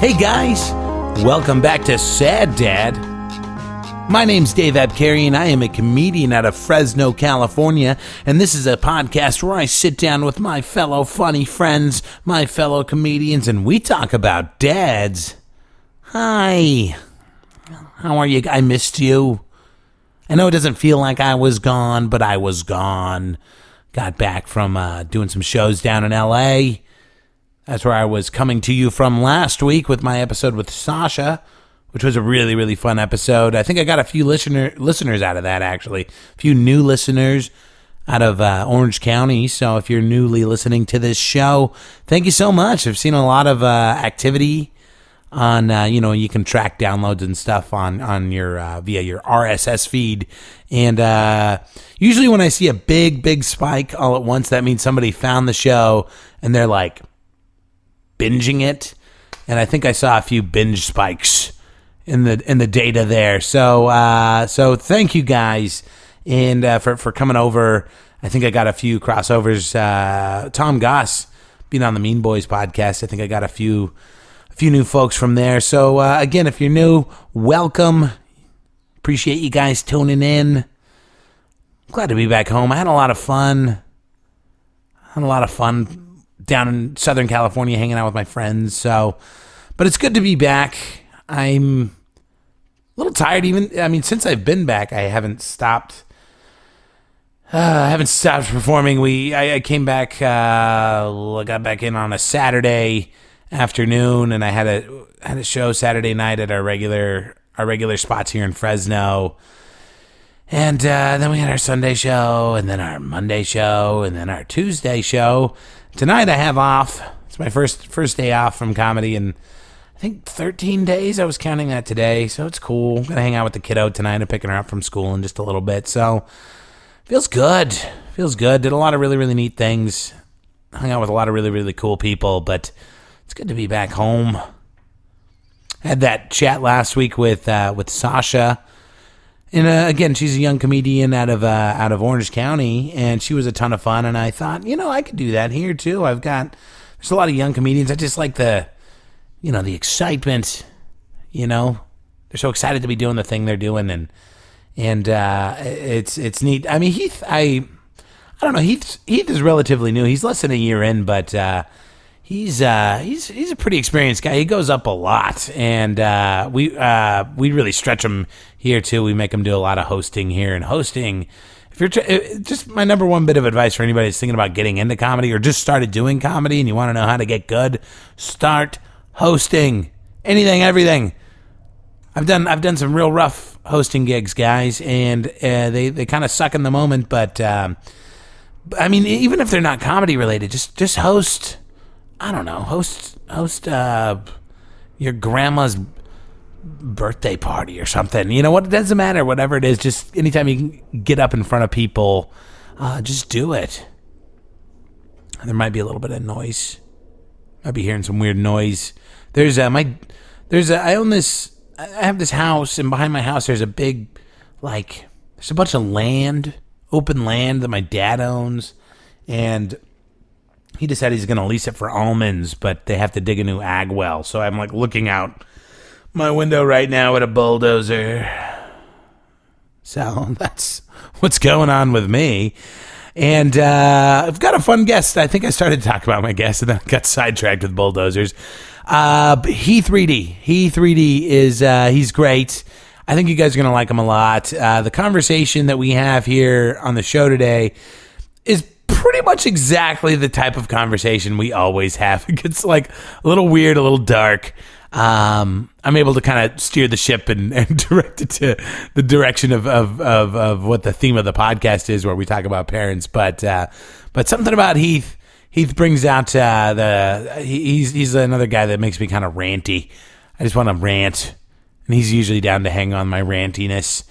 Hey guys, welcome back to Sad Dad. My name's Dave Abkary and I am a comedian out of Fresno, California, and this is a podcast where I sit down with my fellow funny friends, my fellow comedians, and we talk about dads. Hi, how are you? I missed you. I know it doesn't feel like I was gone, but I was gone. Got back from doing some shows down in LA. That's where I was coming to you from last week with my episode with Sasha, which was a really, really fun episode. I think I got a few listeners out of that, actually. A few new listeners out of Orange County. So if you're newly listening to this show, thank you so much. I've seen a lot of activity on, you can track downloads and stuff on your via your RSS feed. And usually when I see a big spike all at once, that means somebody found the show and they're like binging it. And I think I saw a few binge spikes in the data there. So thank you guys and for coming over. I think I got a few crossovers. Tom Goss being on the Mean Boys podcast. I think I got a few new folks from there. So again, if you're new, welcome. Appreciate you guys tuning in. Glad to be back home. I had a lot of fun. Down in Southern California hanging out with my friends. But it's good to be back. I'm a little tired since I've been back, I haven't stopped performing. I came back, got back in on a Saturday afternoon, and I had a show Saturday night at our regular spots here in Fresno. And then we had our Sunday show, and then our Monday show, and then our Tuesday show. Tonight I have off. It's my first day off from comedy in, I think, 13 days. I was counting that today, so it's cool. Gonna hang out with the kiddo tonight and picking her up from school in just a little bit. So feels good. Did a lot of really, really neat things. Hung out with a lot of really, really cool people, but it's good to be back home. Had that chat last week with Sasha. And again, she's a young comedian out of Orange County, and she was a ton of fun. And I thought, I could do that here too. There's a lot of young comedians. I just like the excitement. They're so excited to be doing the thing they're doing, and it's neat. I mean, Heath, I don't know. Heath is relatively new. He's less than a year in, but he's a pretty experienced guy. He goes up a lot, and we really stretch him here too. We make him do a lot of hosting here, and hosting. If you're just my number one bit of advice for anybody that's thinking about getting into comedy or just started doing comedy and you want to know how to get good, start hosting. Anything, everything. I've done some real rough hosting gigs, guys, and they kind of suck in the moment. But I mean, even if they're not comedy related, just host. I don't know, host your grandma's birthday party or something. You know what? It doesn't matter. Whatever it is, just anytime you can get up in front of people, just do it. There might be a little bit of noise. Might be hearing some weird noise. I have this house, and behind my house there's a big, there's a bunch of land, open land that my dad owns, and he decided he's going to lease it for almonds, but they have to dig a new ag well. So I'm looking out my window right now at a bulldozer. So that's what's going on with me. And I've got a fun guest. I think I started to talk about my guest and then I got sidetracked with bulldozers. Heath Reedy. Heath Reedy he's great. I think you guys are going to like him a lot. The conversation that we have here on the show today is pretty much exactly the type of conversation we always have. It gets a little weird, a little dark. I'm able to kind of steer the ship and direct it to the direction of what the theme of the podcast is, where we talk about parents. But something about Heath brings out he's another guy that makes me kind of ranty. I just want to rant, and he's usually down to hang on my rantiness.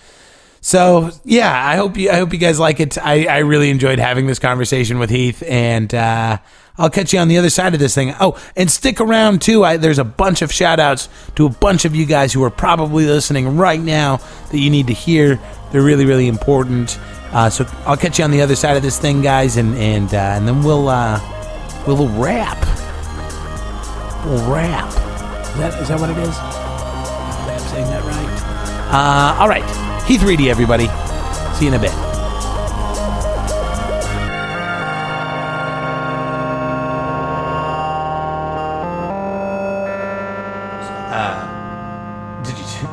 So yeah, I hope you guys like it. I really enjoyed having this conversation with Heath, and I'll catch you on the other side of this thing. Oh, and stick around too. There's a bunch of shout outs to a bunch of you guys who are probably listening right now that you need to hear. They're really, really important. So I'll catch you on the other side of this thing, guys, and then we'll wrap. Is that what it is? I'm saying that right. All right. Heath Reedy, everybody. See you in a bit.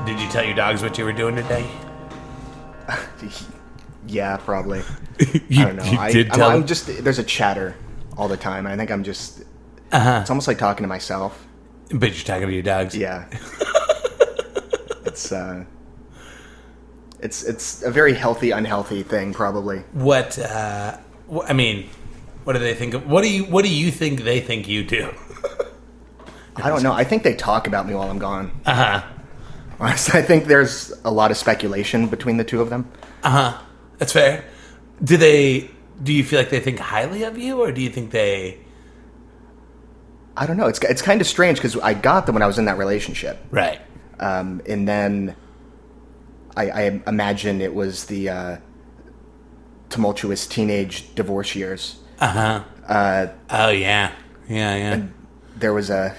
Did you tell your dogs what you were doing today? Yeah, probably. I don't know. I'm just, there's a chatter all the time. I think I'm just, it's almost like talking to myself. But you're talking to your dogs? Yeah. It's a very healthy, unhealthy thing, probably. What do they think of, what do you think they think you do? I don't know. I think they talk about me while I'm gone. Honestly, I think there's a lot of speculation between the two of them. That's fair. Do you feel like they think highly of you, or do you think they... I don't know. It's kind of strange because I got them when I was in that relationship. Right. And then I imagine it was the tumultuous teenage divorce years. Oh, yeah. Yeah. And there was there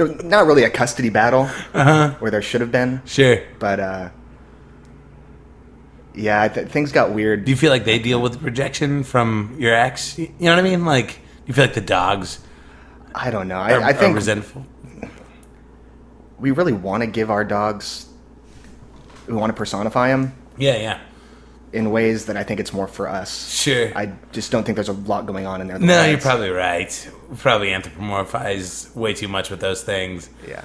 was not really a custody battle where there should have been. Sure. But, yeah, things got weird. Do you feel like they deal with rejection from your ex? You know what I mean? Like, do you feel like the dogs... I don't know. I think... are resentful? We really want to give our dogs... We want to personify them. Yeah. In ways that I think it's more for us. Sure. I just don't think there's a lot going on in there. No, you're probably right. We probably anthropomorphize way too much with those things. Yeah.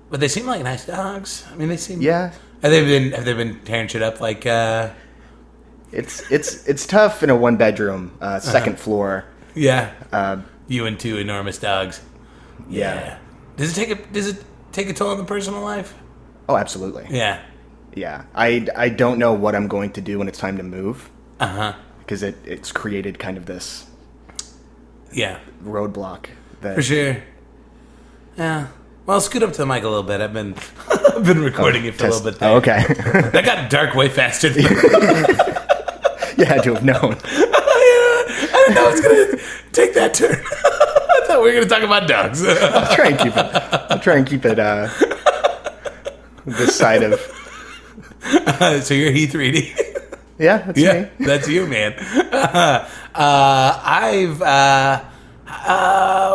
But they seem like nice dogs. I mean, they seem... Yeah. Have they been tearing shit up like... It's tough in a one bedroom, second floor. Yeah. You and two enormous dogs. Yeah. Does it take a toll on the personal life? Oh, absolutely. Yeah. Yeah. I don't know what I'm going to do when it's time to move. Because it's created kind of this roadblock. For sure. Yeah. Well, scoot up to the mic a little bit. I've been recording it for a little bit there. Oh, okay. That got dark way faster than You had to have known. I didn't know it's going to take that turn. I thought we were going to talk about dogs. I'll try and keep it this side of... So you're Heath Reedy. Yeah, that's me. That's you, man.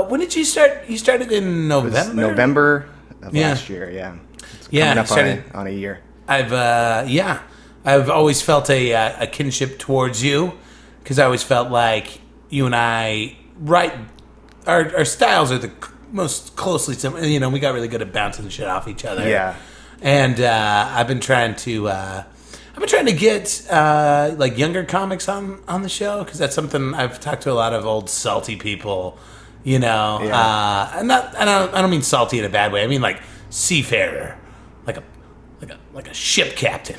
When did you start? You started in November? It was November of last year, yeah. It's coming up on a year. I've always felt a kinship towards you because I always felt like you and I, our styles are the most closely similar. You know, we got really good at bouncing shit off each other. Yeah. And I've been trying to get like younger comics on the show because that's something I've talked to a lot of old salty people, you know. Yeah. And I don't mean salty in a bad way. I mean like seafarer, like a ship captain,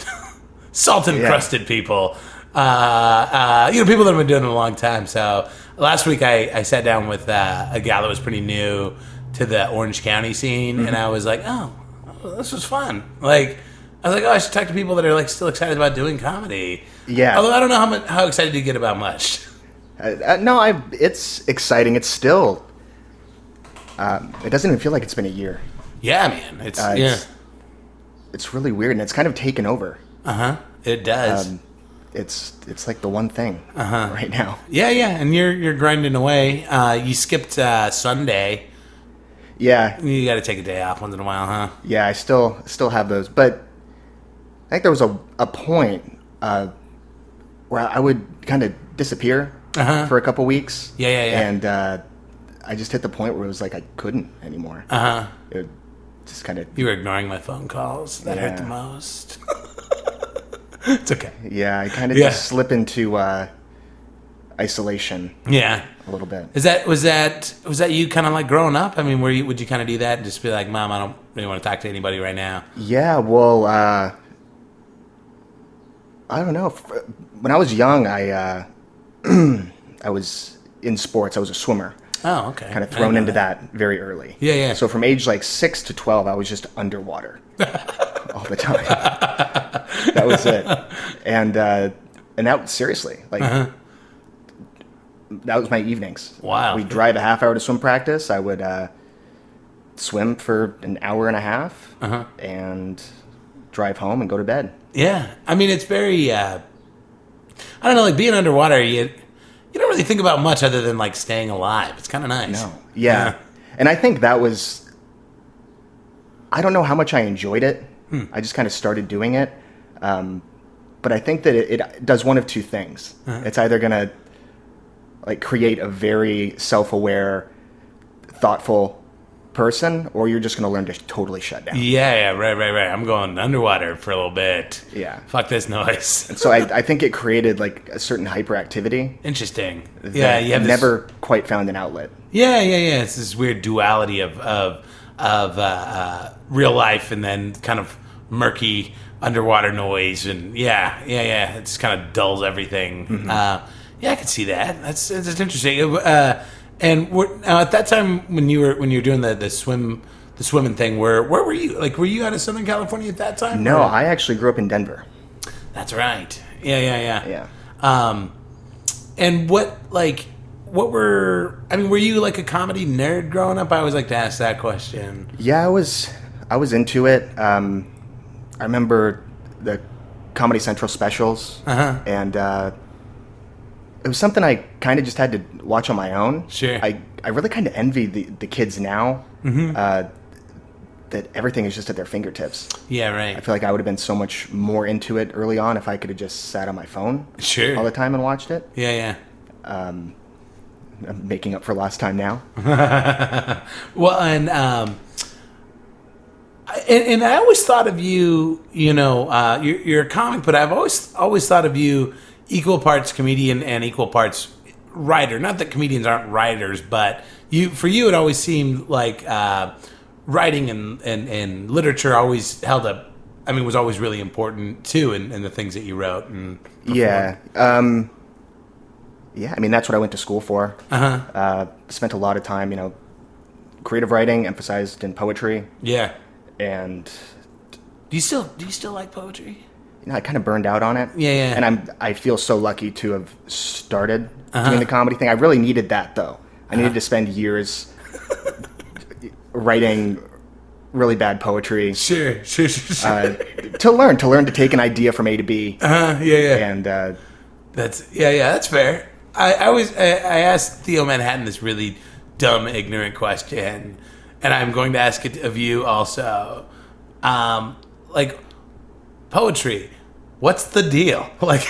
salt encrusted people. People that have been doing it a long time. So last week I sat down with a gal that was pretty new to the Orange County scene, and I was like, oh, this was fun. Like, I was like, oh, I should talk to people that are like still excited about doing comedy. Yeah. Although I don't know how excited you get about much. No, it's exciting. It's still. It doesn't even feel like it's been a year. Yeah, man. It's really weird, and it's kind of taken over. It does. It's like the one thing right now. Yeah, and you're grinding away. You skipped Sunday. Yeah. You got to take a day off once in a while, huh? Yeah, I still have those, but I think there was a point where I would kind of disappear for a couple weeks. Yeah. And I just hit the point where it was like I couldn't anymore. It just kind of... You were ignoring my phone calls. That hurt the most. It's okay. Yeah, I kind of just slip into isolation. Yeah. A little bit. Was that you kind of like growing up? I mean, would you kind of do that and just be like, Mom, I don't really want to talk to anybody right now? Yeah, well, I don't know. When I was young, I was in sports. I was a swimmer. Oh, okay. Kind of thrown into that very early. Yeah. So from age like 6 to 12, I was just underwater all the time. That was it. And that, seriously, like, that was my evenings. Wow. We'd drive a half hour to swim practice. I would swim for an hour and a half and drive home and go to bed. Yeah. I mean, it's very, I don't know, like being underwater, you don't really think about much other than like staying alive. It's kind of nice. No. Yeah. And I think that was, I don't know how much I enjoyed it. I just kind of started doing it. But I think that it does one of two things. It's either going to like create a very self-aware, thoughtful person, or you're just going to learn to totally shut down. Yeah, right. I'm going underwater for a little bit. Yeah. Fuck this noise. And so I think it created like a certain hyperactivity. Interesting. Yeah, you have never quite found an outlet. Yeah. It's this weird duality of real life and then kind of murky underwater noise, and yeah. It just kind of dulls everything. Yeah, I could see that. That's interesting. And at that time when you were doing the swimming thing, where were you? Like, were you out of Southern California at that time? No, or? I actually grew up in Denver. That's right. Yeah. And what were you like a comedy nerd growing up? I always like to ask that question. Yeah, I was into it. I remember the Comedy Central specials, and it was something I kind of just had to watch on my own. Sure. I really kind of envy the kids now that everything is just at their fingertips. Yeah, right. I feel like I would have been so much more into it early on if I could have just sat on my phone all the time and watched it. Yeah. I'm making up for lost time now. Well, and I always thought of you, you're a comic, but I've always thought of you equal parts comedian and equal parts writer. Not that comedians aren't writers, but for you it always seemed like writing and literature always held up. I mean, was always really important too in the things that you wrote and performed. Yeah. I mean, that's what I went to school for. Spent a lot of time, creative writing, emphasized in poetry. Yeah. And do you still like poetry? I kind of burned out on it. Yeah. And I feel so lucky to have started doing the comedy thing. I really needed that, though. I needed to spend years writing really bad poetry. Sure. To learn to take an idea from A to B. Yeah. And that's fair. I asked Theo Manhattan this really dumb, ignorant question, and I'm going to ask it of you also. Like, poetry, what's the deal? Like,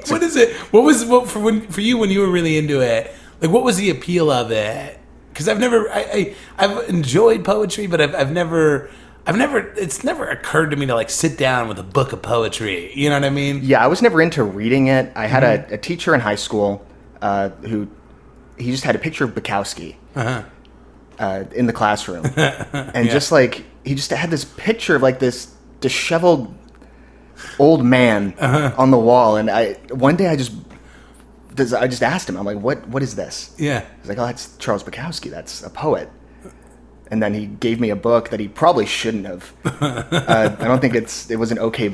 what is it? What for you when you were really into it? Like, what was the appeal of it? Because I've enjoyed poetry, but I've never. It's never occurred to me to like sit down with a book of poetry. You know what I mean? Yeah, I was never into reading it. I had a teacher in high school who he just had a picture of Bukowski in the classroom, and just like he just had this picture of like this disheveled old man on the wall. And one day I just asked him, I'm like, what is this? Yeah. He's like, oh, that's Charles Bukowski. That's a poet. And then he gave me a book that he probably shouldn't have. I don't think it was an okay.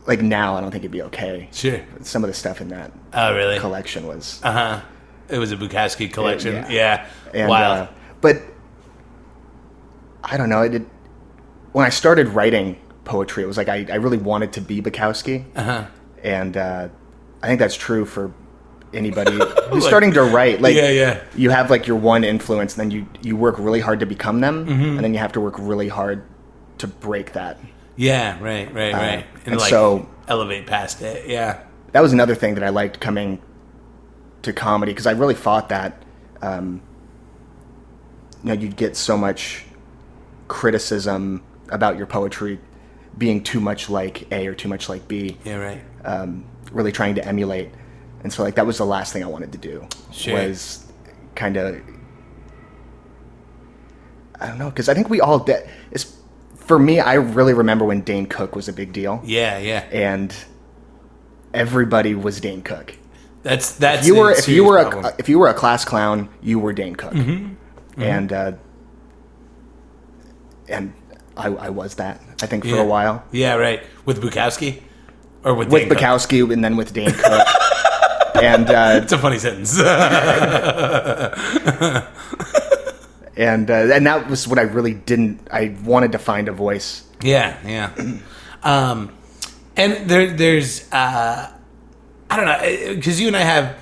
Like now, I don't think it'd be okay. Sure. Some of the stuff in that collection was. It was a Bukowski collection. Yeah. And, wild. But I don't know. When I started writing poetry, it was like I really wanted to be Bukowski. And I think that's true for anybody who's starting to write. Like, you have like your one influence, and then you work really hard to become them, and then you have to work really hard to break that. Yeah, right. And like, so elevate past it. Yeah. That was another thing that I liked coming to comedy, because I really thought that you'd get so much criticism about your poetry being too much like A or too much like B. Yeah, right. Really trying to emulate. And so, like, that was the last thing I wanted to do. Sure. Was kind of, I don't know, because I think we all did. For me, I really remember when Dane Cook was a big deal. Yeah. And everybody was Dane Cook. That's if you were a class clown, you were Dane Cook. And I was that, I think, for a while. Yeah, right. With Bukowski? Or with Bukowski and then with Dane Cook. And it's a funny sentence. And that was what I really didn't. I wanted to find a voice. Yeah. And there's I don't know, because you and I have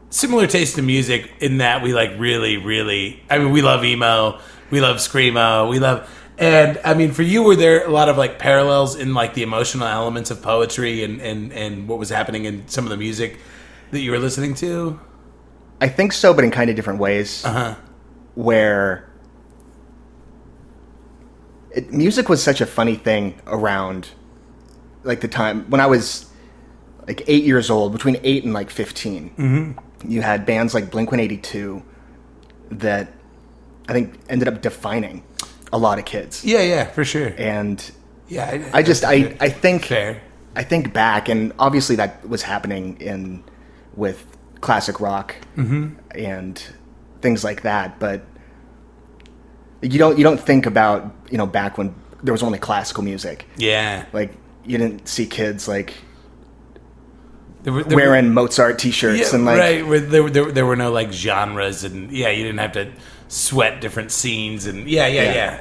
similar taste in music in that we like really. I mean, we love emo, we love screamo, we love. And I mean, for you, were there a lot of like parallels in like the emotional elements of poetry and what was happening in some of the music that you were listening to? I think so, but in kind of different ways. Where music was such a funny thing around like the time when I was like 8 years old, between 8 and like 15. You had bands like Blink-182 that I think ended up defining a lot of kids. Yeah, for sure. And yeah, I think fair. I think back, and obviously that was happening with classic rock and things like that, but you don't think about, you know, back when there was only classical music. Yeah. Like you didn't see kids like wearing Mozart t-shirts and like right. There were no like genres, and you didn't have to sweat different scenes, and yeah,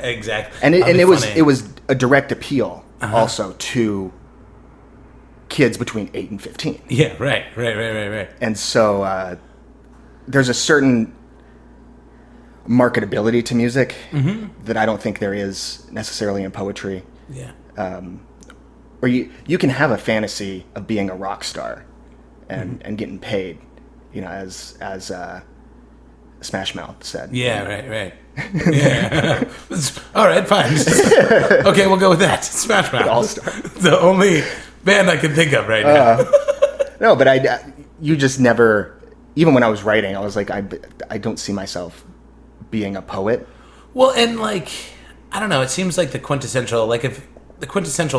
exactly. And it was a direct appeal also to kids between 8 and 15. Yeah, right. And so there's a certain marketability to music that I don't think there is necessarily in poetry. Yeah. Where you can have a fantasy of being a rock star and getting paid, you know, as Smash Mouth said. Yeah, right. Yeah. All right, fine. Okay, we'll go with that. Smash Mouth. All-Star. The only band I can think of right now. No, but you just never, even when I was writing, I was like, I don't see myself being a poet. Well, and like, I don't know, it seems like the quintessential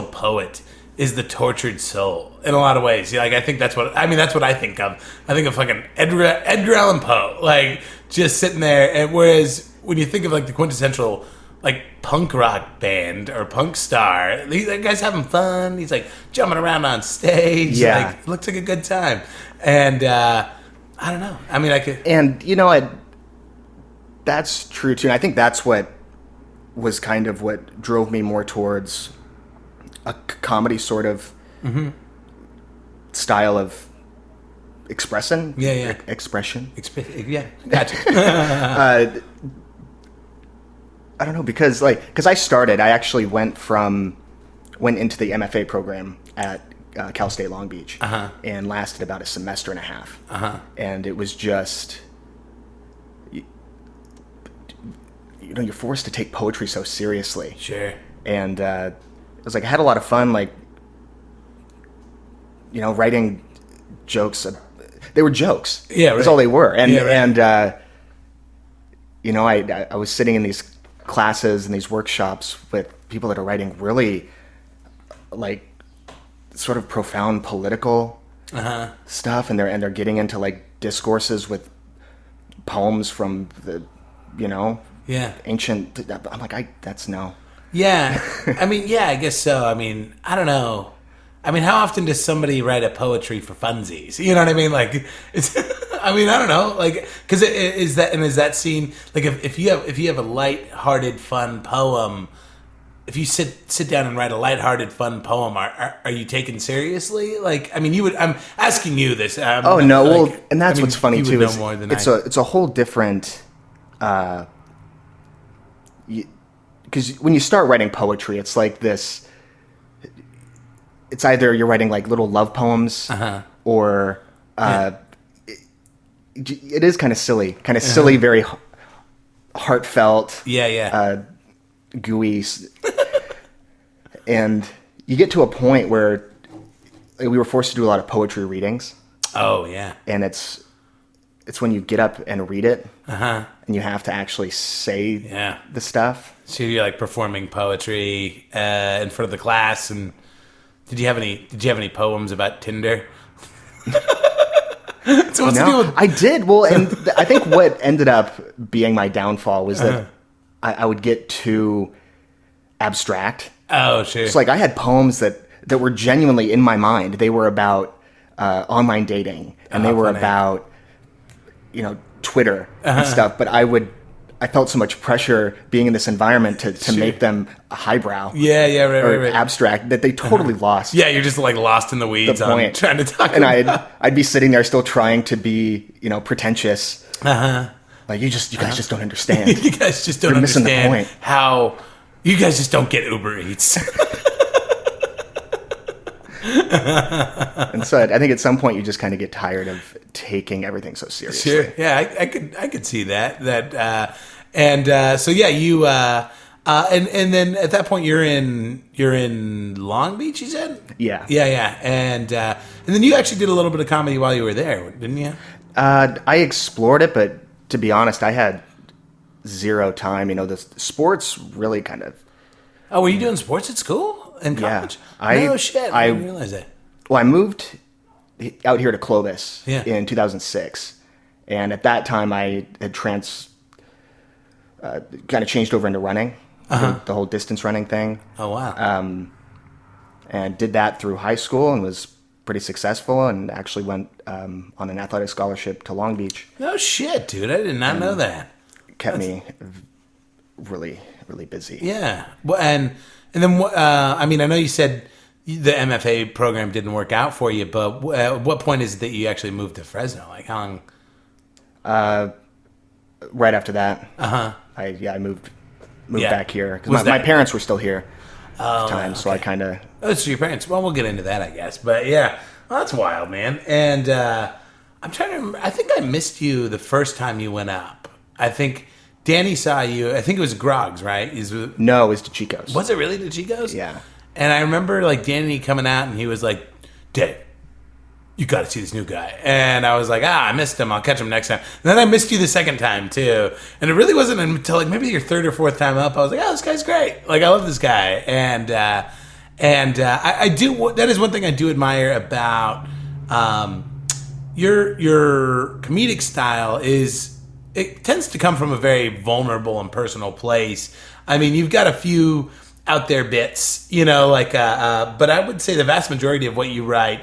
poet is the tortured soul in a lot of ways. Like, I think that's what I think of. I think of fucking Edgar Allan Poe, like just sitting there. And whereas when you think of like the quintessential like punk rock band or punk star, that guy's having fun. He's like jumping around on stage. Yeah, like, looks like a good time. And I don't know. I mean, I could. And you know, that's true too. And I think that's what was kind of what drove me more towards a comedy sort of style of expression. Yeah. Expression. Yeah, gotcha. I don't know, because I actually went into the MFA program at Cal State Long Beach and lasted about a semester and a half. And it was just, you know, you're forced to take poetry so seriously. Sure. And it was like I had a lot of fun, like, you know, writing jokes. They were jokes. Yeah, right. That's all they were. And right. you know, I was sitting in these classes and these workshops with people that are writing really like sort of profound political stuff, and they're getting into like discourses with poems from the, you know, ancient. I'm like, that's no. Yeah. I mean, yeah, I guess so. I mean, I don't know. I mean, how often does somebody write a poetry for funsies? You know what I mean? Like, it's. I mean, I don't know. Like, because is that scene like if you have a lighthearted, fun poem, if you sit down and write a lighthearted, fun poem, are you taken seriously? Like, I mean, you would. I'm asking you this. Oh no, like, well, and that's what's funny too. Is more than it's a whole different. Because when you start writing poetry, it's like this. It's either you're writing like little love poems, or it is kind of silly, very heartfelt. Gooey. And you get to a point where we were forced to do a lot of poetry readings. Oh yeah. And it's when you get up and read it, and you have to actually say the stuff. So you're like performing poetry in front of the class. And did you have any poems about Tinder? So what's the deal with... I did. Well, and I think what ended up being my downfall was that I would get too abstract. Oh, sure. So like I had poems that were genuinely in my mind. They were about online dating, and they were funny. about, you know, Twitter and stuff. But I would I felt so much pressure being in this environment to make them highbrow. Yeah, right. Abstract that they totally lost. Yeah, you're just like lost in the weeds The point. trying to talk. And I'd be sitting there still trying to be, pretentious. Like you guys just don't understand. You guys just don't You're understand missing the point. how you guys just don't get Uber Eats. And so I think at some point you just kind of get tired of taking everything so seriously. Sure. Yeah, I could see that. So yeah, you and then at that point you're in Long Beach, you said? Yeah. Yeah. And then you actually did a little bit of comedy while you were there, didn't you? I explored it, but to be honest, I had zero time. The sports really kind of. Oh, were you doing sports at school in college? Yeah. No shit. I didn't realize that. Well, I moved out here to Clovis in 2006, and at that time I had kind of changed over into running, the whole distance running thing. Oh wow! And did that through high school and was pretty successful, and actually went on an athletic scholarship to Long Beach. No shit, dude! I did not know that. Kept me really, really busy. Yeah. Well, and then I know you said the MFA program didn't work out for you, but at what point is it that you actually moved to Fresno? Like how long? Right after that. I moved back here because my parents were still here at the time, so I kind of. Oh, so your parents. Well, we'll get into that, I guess. But yeah, well, that's wild, man. And I'm trying to remember. I think I missed you the first time you went up. I think Danny saw you. I think it was Grog's, right? No, it was DeChico's. Was it really DeChico's? Yeah. And I remember like Danny coming out and he was like, Dave, you got to see this new guy. And I was like, I missed him. I'll catch him next time. And then I missed you the second time too. And it really wasn't until like maybe your third or fourth time up, I was like, this guy's great. Like I love this guy. And I do. That is one thing I do admire about your comedic style is it tends to come from a very vulnerable and personal place. I mean, you've got a few out there bits, but I would say the vast majority of what you write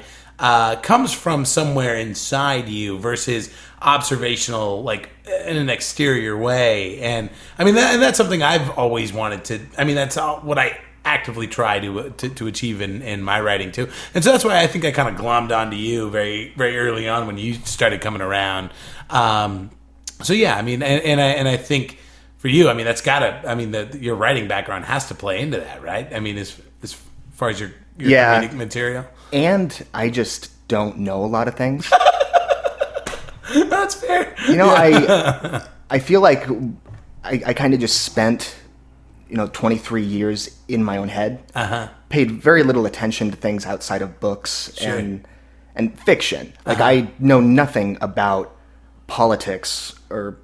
comes from somewhere inside you versus observational, like in an exterior way. And I mean, that's something I've always wanted to. I mean, that's what I actively try to achieve in my writing too. And so that's why I think I kind of glommed onto you very, very early on when you started coming around. So yeah, I mean, and I think for you, I mean, that's gotta. I mean, your writing background has to play into that, right? I mean, as far as your comedic material. And I just don't know a lot of things. That's fair. I feel like I kind of just spent 23 years in my own head. Paid very little attention to things outside of books and fiction. Like I know nothing about politics or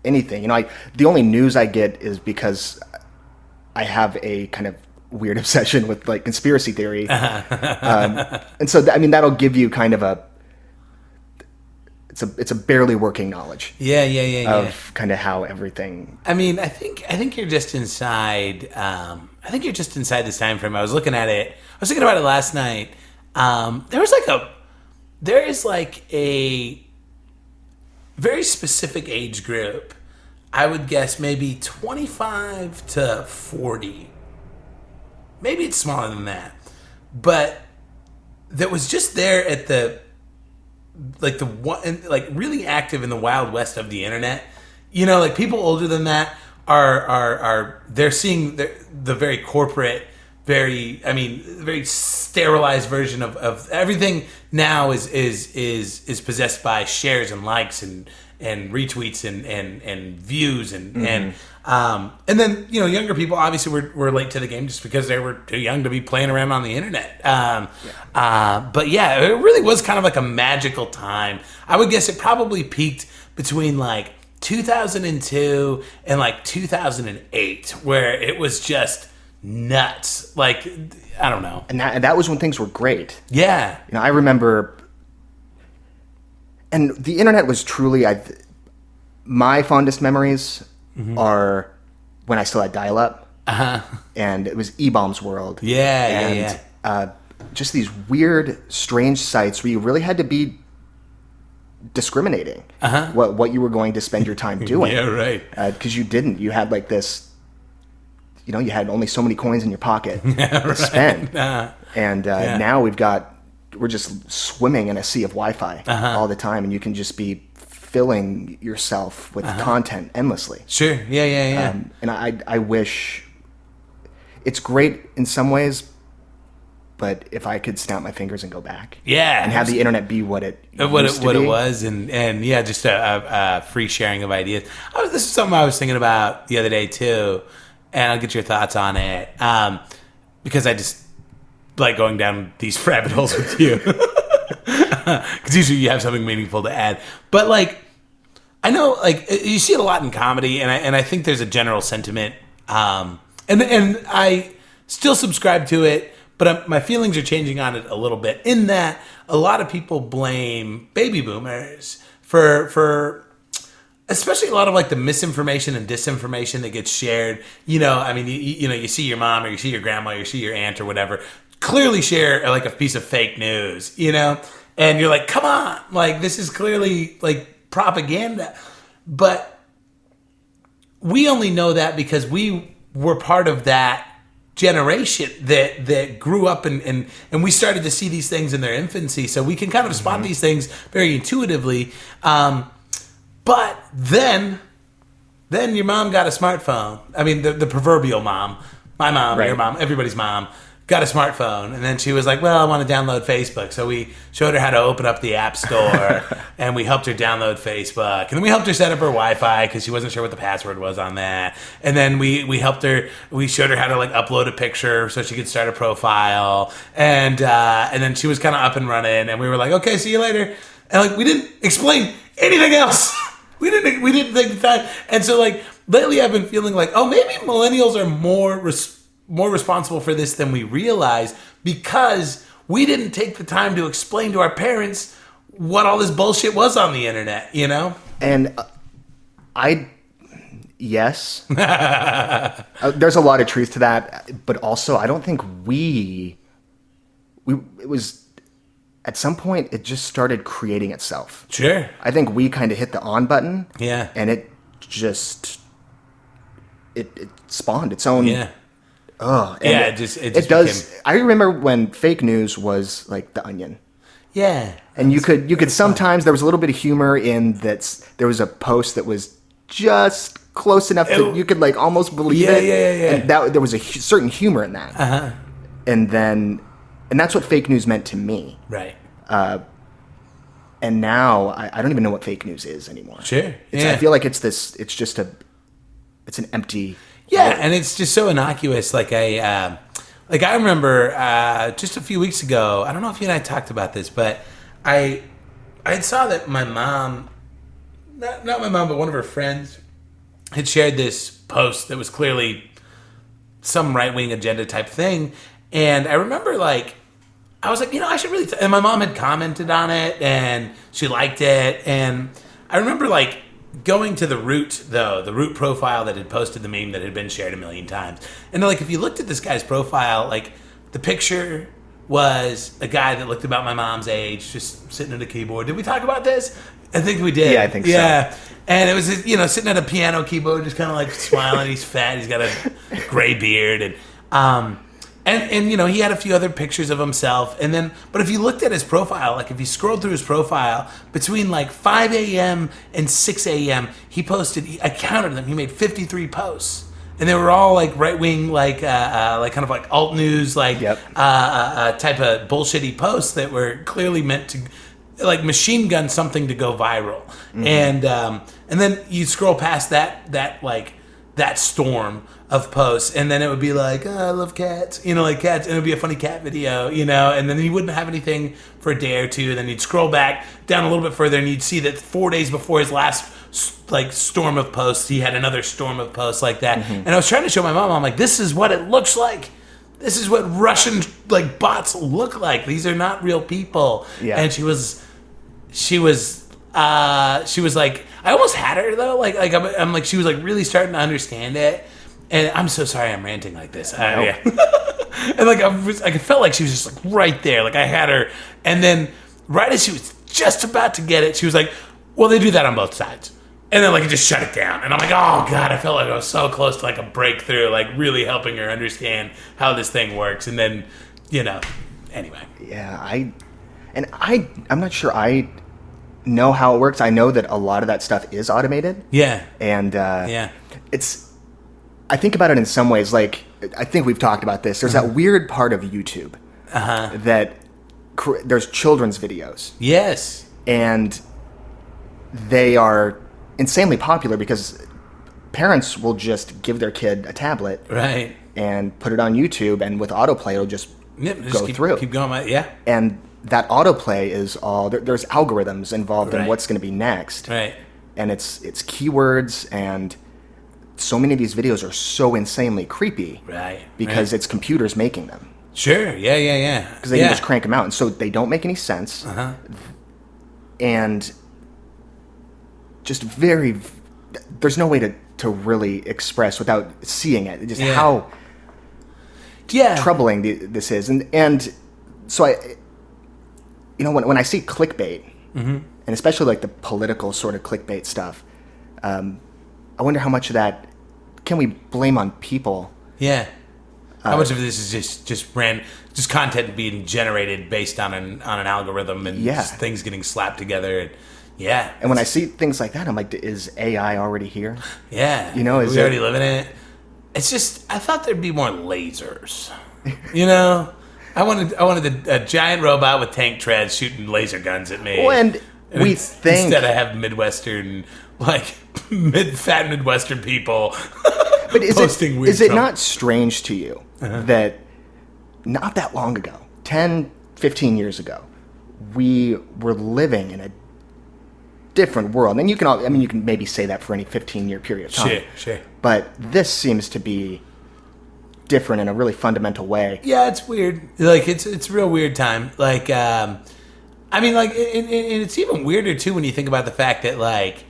anything. The only news I get is because I have a kind of weird obsession with like conspiracy theory. And so that'll give you kind of it's a barely working knowledge. Yeah. Of kind of how everything. I mean, I think you're just inside. I think you're just inside this time frame. I was looking at it. I was thinking about it last night. There is like a very specific age group. I would guess maybe 25 to 40. Maybe it's smaller than that, but that was just there at really active in the Wild West of the internet. Like people older than that are they're seeing the very corporate, very sterilized version of everything now is possessed by shares and likes and retweets and views and then younger people obviously were late to the game just because they were too young to be playing around on the internet. But yeah, it really was kind of like a magical time. I would guess it probably peaked between like 2002 and like 2008, where it was just nuts. Like I don't know. And that was when things were great. Yeah. I remember. And the internet was truly, my fondest memories are when I still had dial-up. And it was E-Bombs World. Yeah. Just these weird, strange sites where you really had to be discriminating what you were going to spend your time doing. Yeah, right. Because you didn't. You had like this, you know, you had only so many coins in your pocket to spend. And now we're just swimming in a sea of Wi-Fi all the time, and you can just be filling yourself with content endlessly. Sure. Yeah. And I wish it's great in some ways, but if I could snap my fingers and go back, and have the internet be what it it was, and just a free sharing of ideas. This is something I was thinking about the other day too, and I'll get your thoughts on it, because I just like going down these rabbit holes with you, because usually you have something meaningful to add. But like, I know like you see it a lot in comedy, and I think there's a general sentiment, and I still subscribe to it. But my feelings are changing on it a little bit, in that a lot of people blame baby boomers for especially a lot of like the misinformation and disinformation that gets shared. You know, I mean, you see your mom or you see your grandma or you see your aunt or whatever clearly share like a piece of fake news, you know, and you're like, come on, like this is clearly like propaganda. But we only know that because we were part of that generation that grew up and we started to see these things in their infancy, so we can kind of spot these things very intuitively. But then your mom got a smartphone. I mean, the proverbial mom, my mom, your mom, everybody's mom, got a smartphone, and then she was like, well, I want to download Facebook. So we showed her how to open up the App Store, and we helped her download Facebook. And then we helped her set up her Wi-Fi because she wasn't sure what the password was on that. And then we helped her, we showed her how to like upload a picture so she could start a profile. And then she was kind of up and running, and we were like, okay, see you later. And like, we didn't explain anything else. We didn't take the time. And so like lately I've been feeling like, oh, maybe millennials are more responsible for this than we realize, because we didn't take the time to explain to our parents what all this bullshit was on the internet, you know? And yes, there's a lot of truth to that, but also I don't think it was, at some point it just started creating itself. Sure. I think we kind of hit the on button. Yeah. And it just, it spawned its own. Yeah. Oh, yeah, it just does. Became... I remember when fake news was like The Onion. Yeah, and you could sometimes, there was a little bit of humor in that. There was a post that was just close enough that you could like almost believe it. Yeah. And there was a certain humor in that. And that's what fake news meant to me. Right. And now I don't even know what fake news is anymore. Sure. I feel like it's an empty. Yeah, and it's just so innocuous. Like I remember just a few weeks ago, I don't know if you and I talked about this, but I saw that my mom, not my mom, but one of her friends had shared this post that was clearly some right-wing agenda type thing. And I remember like, I was like, I should really, and my mom had commented on it and she liked it. And I remember like, going to the root profile that had posted the meme that had been shared a million times. And like, if you looked at this guy's profile, like the picture was a guy that looked about my mom's age, just sitting at a keyboard. Did we talk about this? I think we did. Yeah, I think so. Yeah. And it was, sitting at a piano keyboard, just kind of like smiling. He's fat. He's got a gray beard. And he had a few other pictures of himself. And then, but if you looked at his profile, like if you scrolled through his profile, between like 5 a.m. and 6 a.m., he posted, I counted them, he made 53 posts. And they were all like right-wing, like kind of like alt news, like type of bullshitty posts that were clearly meant to like machine gun something to go viral. Mm-hmm. And then you scroll past that storm of posts, and then it would be like, I love cats, like cats, and it would be a funny cat video, and then you wouldn't have anything for a day or two, and then you'd scroll back down a little bit further, and you'd see that 4 days before his last like storm of posts, he had another storm of posts like that. Mm-hmm. And I was trying to show my mom, I'm like, this is what it looks like. This is what Russian like bots look like. These are not real people. Yeah. And she was like, I almost had her though. Like I'm like, she was like really starting to understand it. And I'm so sorry I'm ranting like this. Yeah. And like I felt like she was just like right there. Like I had her. And then right as she was just about to get it. She was like, well, they do that on both sides. And then, like, it just shut it down. And I'm like, oh, God, I felt like I was so close to, like, a breakthrough, like, really helping her understand how this thing works. And then, anyway. Yeah, I'm not sure I know how it works. I know that a lot of that stuff is automated. Yeah. And I think about it in some ways, like, I think we've talked about this. There's that weird part of YouTube that there's children's videos. Yes. And they are insanely popular because parents will just give their kid a tablet. Right. And put it on YouTube, and with autoplay, it'll just go through. Keep going. Yeah. And that autoplay is all... There's algorithms involved in what's going to be next. Right. And it's keywords, and so many of these videos are so insanely creepy. Right. Because it's computers making them. Sure. Yeah. Because they can just crank them out. And so they don't make any sense. And just there's no way to really express without seeing it. Just how troubling this is. And so when I see clickbait, and especially like the political sort of clickbait stuff, I wonder how much of that can we blame on people? Yeah. How much of this is just content being generated based on an algorithm and just things getting slapped together? And when I see things like that, I'm like, is AI already here? Yeah. Is we already living in it? It's just, I thought there'd be more lasers. I wanted a giant robot with tank treads shooting laser guns at me. Well, and we think... Instead I have Midwestern, like, fat Midwestern people but posting weird Is it not strange to you that not that long ago, 10, 15 years ago, we were living in a different world? And you can maybe say that for any 15-year period of time. Sure. But this seems to be different in a really fundamental way. Yeah, it's weird. Like, it's a real weird time. Like, and it's even weirder too when you think about the fact that, like,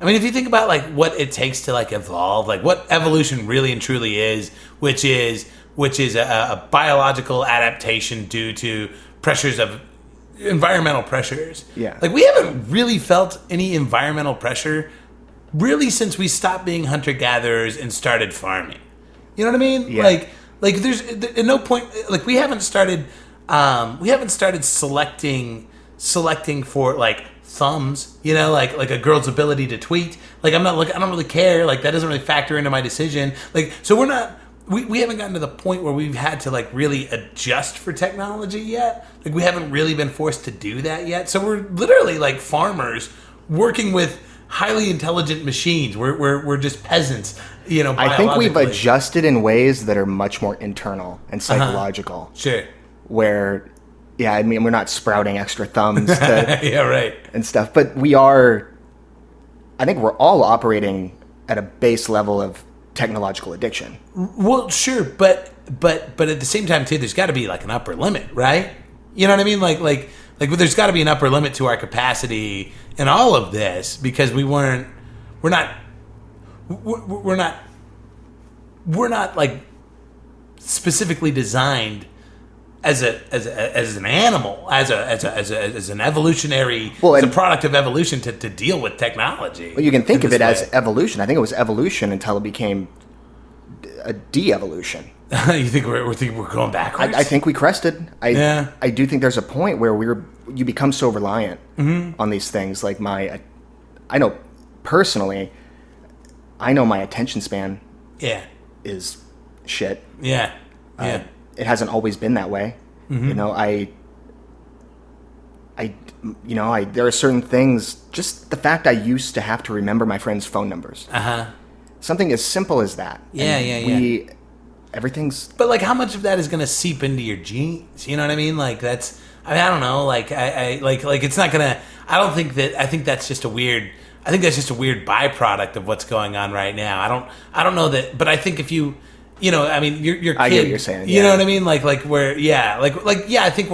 if you think about, like, what it takes to, like, evolve, like, what evolution really and truly is, which is a biological adaptation due to pressures of environmental pressures. Yeah. Like, we haven't really felt any environmental pressure really since we stopped being hunter-gatherers and started farming. You know what I mean? Yeah. Like there's at no point, like, we haven't started selecting for, like, thumbs, like a girl's ability to tweet. Like, I don't really care. Like, that doesn't really factor into my decision. Like, so we haven't gotten to the point where we've had to, like, really adjust for technology yet. Like, we haven't really been forced to do that yet. So we're literally like farmers working with highly intelligent machines. We're just peasants, I think we've adjusted in ways that are much more internal and psychological. Sure. Where, we're not sprouting extra thumbs and stuff, but I think we're all operating at a base level of technological addiction. Well, sure, but at the same time too, there's got to be, like, an upper limit, right? You know what I mean? Like there's got to be an upper limit to our capacity in all of this, because we're not like specifically designed as an animal, as an evolutionary, as a product of evolution to deal with technology. Well, you can think of it as evolution. I think it was evolution until it became a de-evolution. You think we're going backwards? I think we crested. I do think there's a point where you become so reliant on these things. Like, I know personally, my attention span is shit. Yeah. It hasn't always been that way. There are certain things, just the fact I used to have to remember my friends' phone numbers. Something as simple as that. Everything's... But, like, how much of that is going to seep into your genes? You know what I mean? Like, I don't know. Like, it's not going to... I think that's just a weird byproduct of what's going on right now. I don't know that... But I think if you... your kid... I get what you're saying. You know what I mean? I think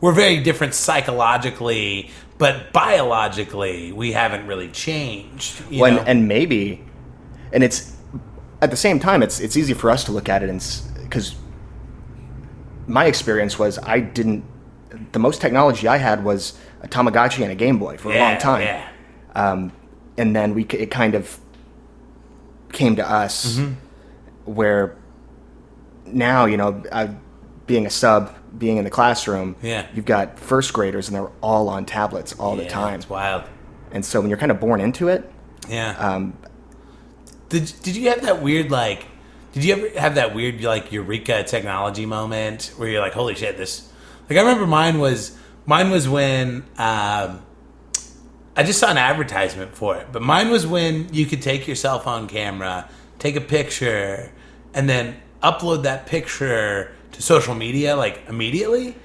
we're very different psychologically, but biologically, we haven't really changed. And maybe... And it's... At the same time, it's easy for us to look at it, because my experience was the most technology I had was a Tamagotchi and a Game Boy for a long time. Yeah. And then it kind of came to us where now, being a sub, being in the classroom, you've got first graders and they're all on tablets all the time. It's wild. And so when you're kind of born into it, did you have that weird did you ever have that weird eureka technology moment where you're like, holy shit, this, I remember mine was when I just saw an advertisement for it, but mine was when you could take your cell phone camera, take a picture, and then upload that picture to social media immediately.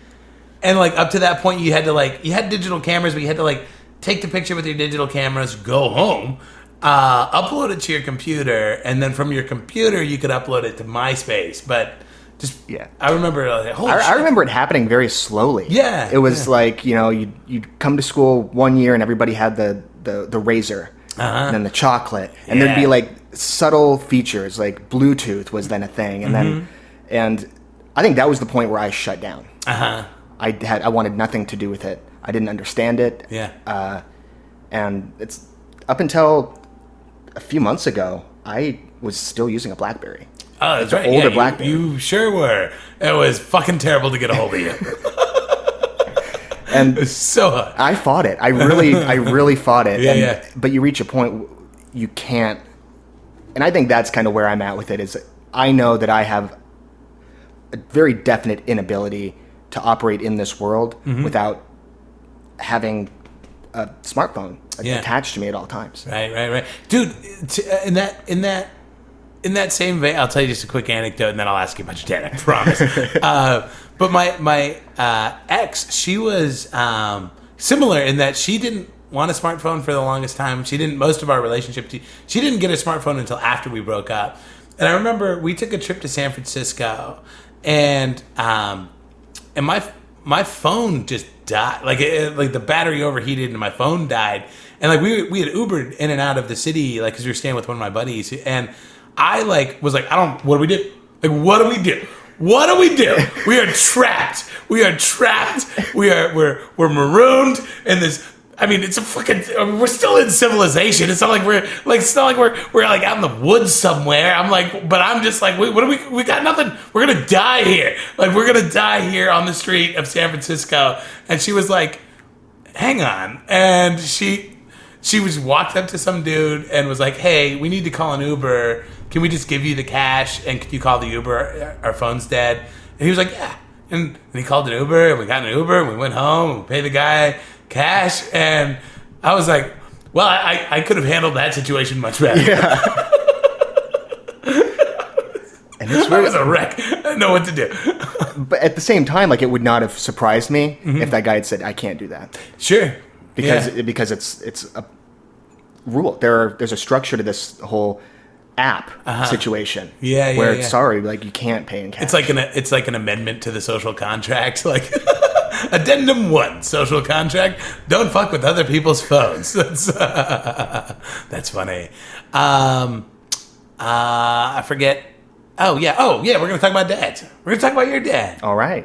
And up to that point you had to you had digital cameras, but you had to take the picture with your digital cameras, go home, upload it to your computer, and then from your computer you could upload it to MySpace. But I remember I remember it happening very slowly. Yeah. It was you'd come to school one year and everybody had the razor and then the chocolate, and there'd be subtle features like Bluetooth was then a thing, and then I think that was the point where I shut down. I wanted nothing to do with it. I didn't understand it. And it's up until a few months ago, I was still using a BlackBerry. Oh, that's right. Older BlackBerry. You sure were. It was fucking terrible to get a hold of you. And so hot. I fought it. I really fought it. But you reach a point you can't. And I think that's kind of where I'm at with it. Is I know that I have a very definite inability to operate in this world without having a smartphone attached to me at all times. Right. Dude, in that same vein, I'll tell you just a quick anecdote, and then I'll ask you about your dad, I promise. But my ex, she was similar in that she didn't want a smartphone for the longest time. Most of our relationship, she didn't get a smartphone until after we broke up. And I remember we took a trip to San Francisco, and my phone just died. The battery overheated and my phone died. And we had Ubered in and out of the city, because we were staying with one of my buddies. And I was what do we do? What do we do? What do we do? We are trapped. We're marooned in this. I mean, it's a fucking. We're still in civilization. It's not like we're out in the woods somewhere. But I'm just what do we got nothing. We're gonna die here. We're gonna die here on the street of San Francisco. And she was like, hang on. And she was walked up to some dude and was like, hey, we need to call an Uber. Can we just give you the cash and can you call the Uber? Our phone's dead. And he was like, yeah. And he called an Uber and we got an Uber and we went home and we paid the guy cash. And I was like, well, I could have handled that situation much better. Yeah. And I was a wreck. I didn't know what to do. But at the same time, it would not have surprised me if that guy had said, I can't do that. Sure. Because it's a rule. There's a structure to this whole app situation. Where it's sorry, you can't pay in cash. It's like an amendment to the social contract. Addendum 1, social contract. Don't fuck with other people's phones. That's funny. I forget. Oh yeah. We're gonna talk about dads. We're gonna talk about your dad. All right.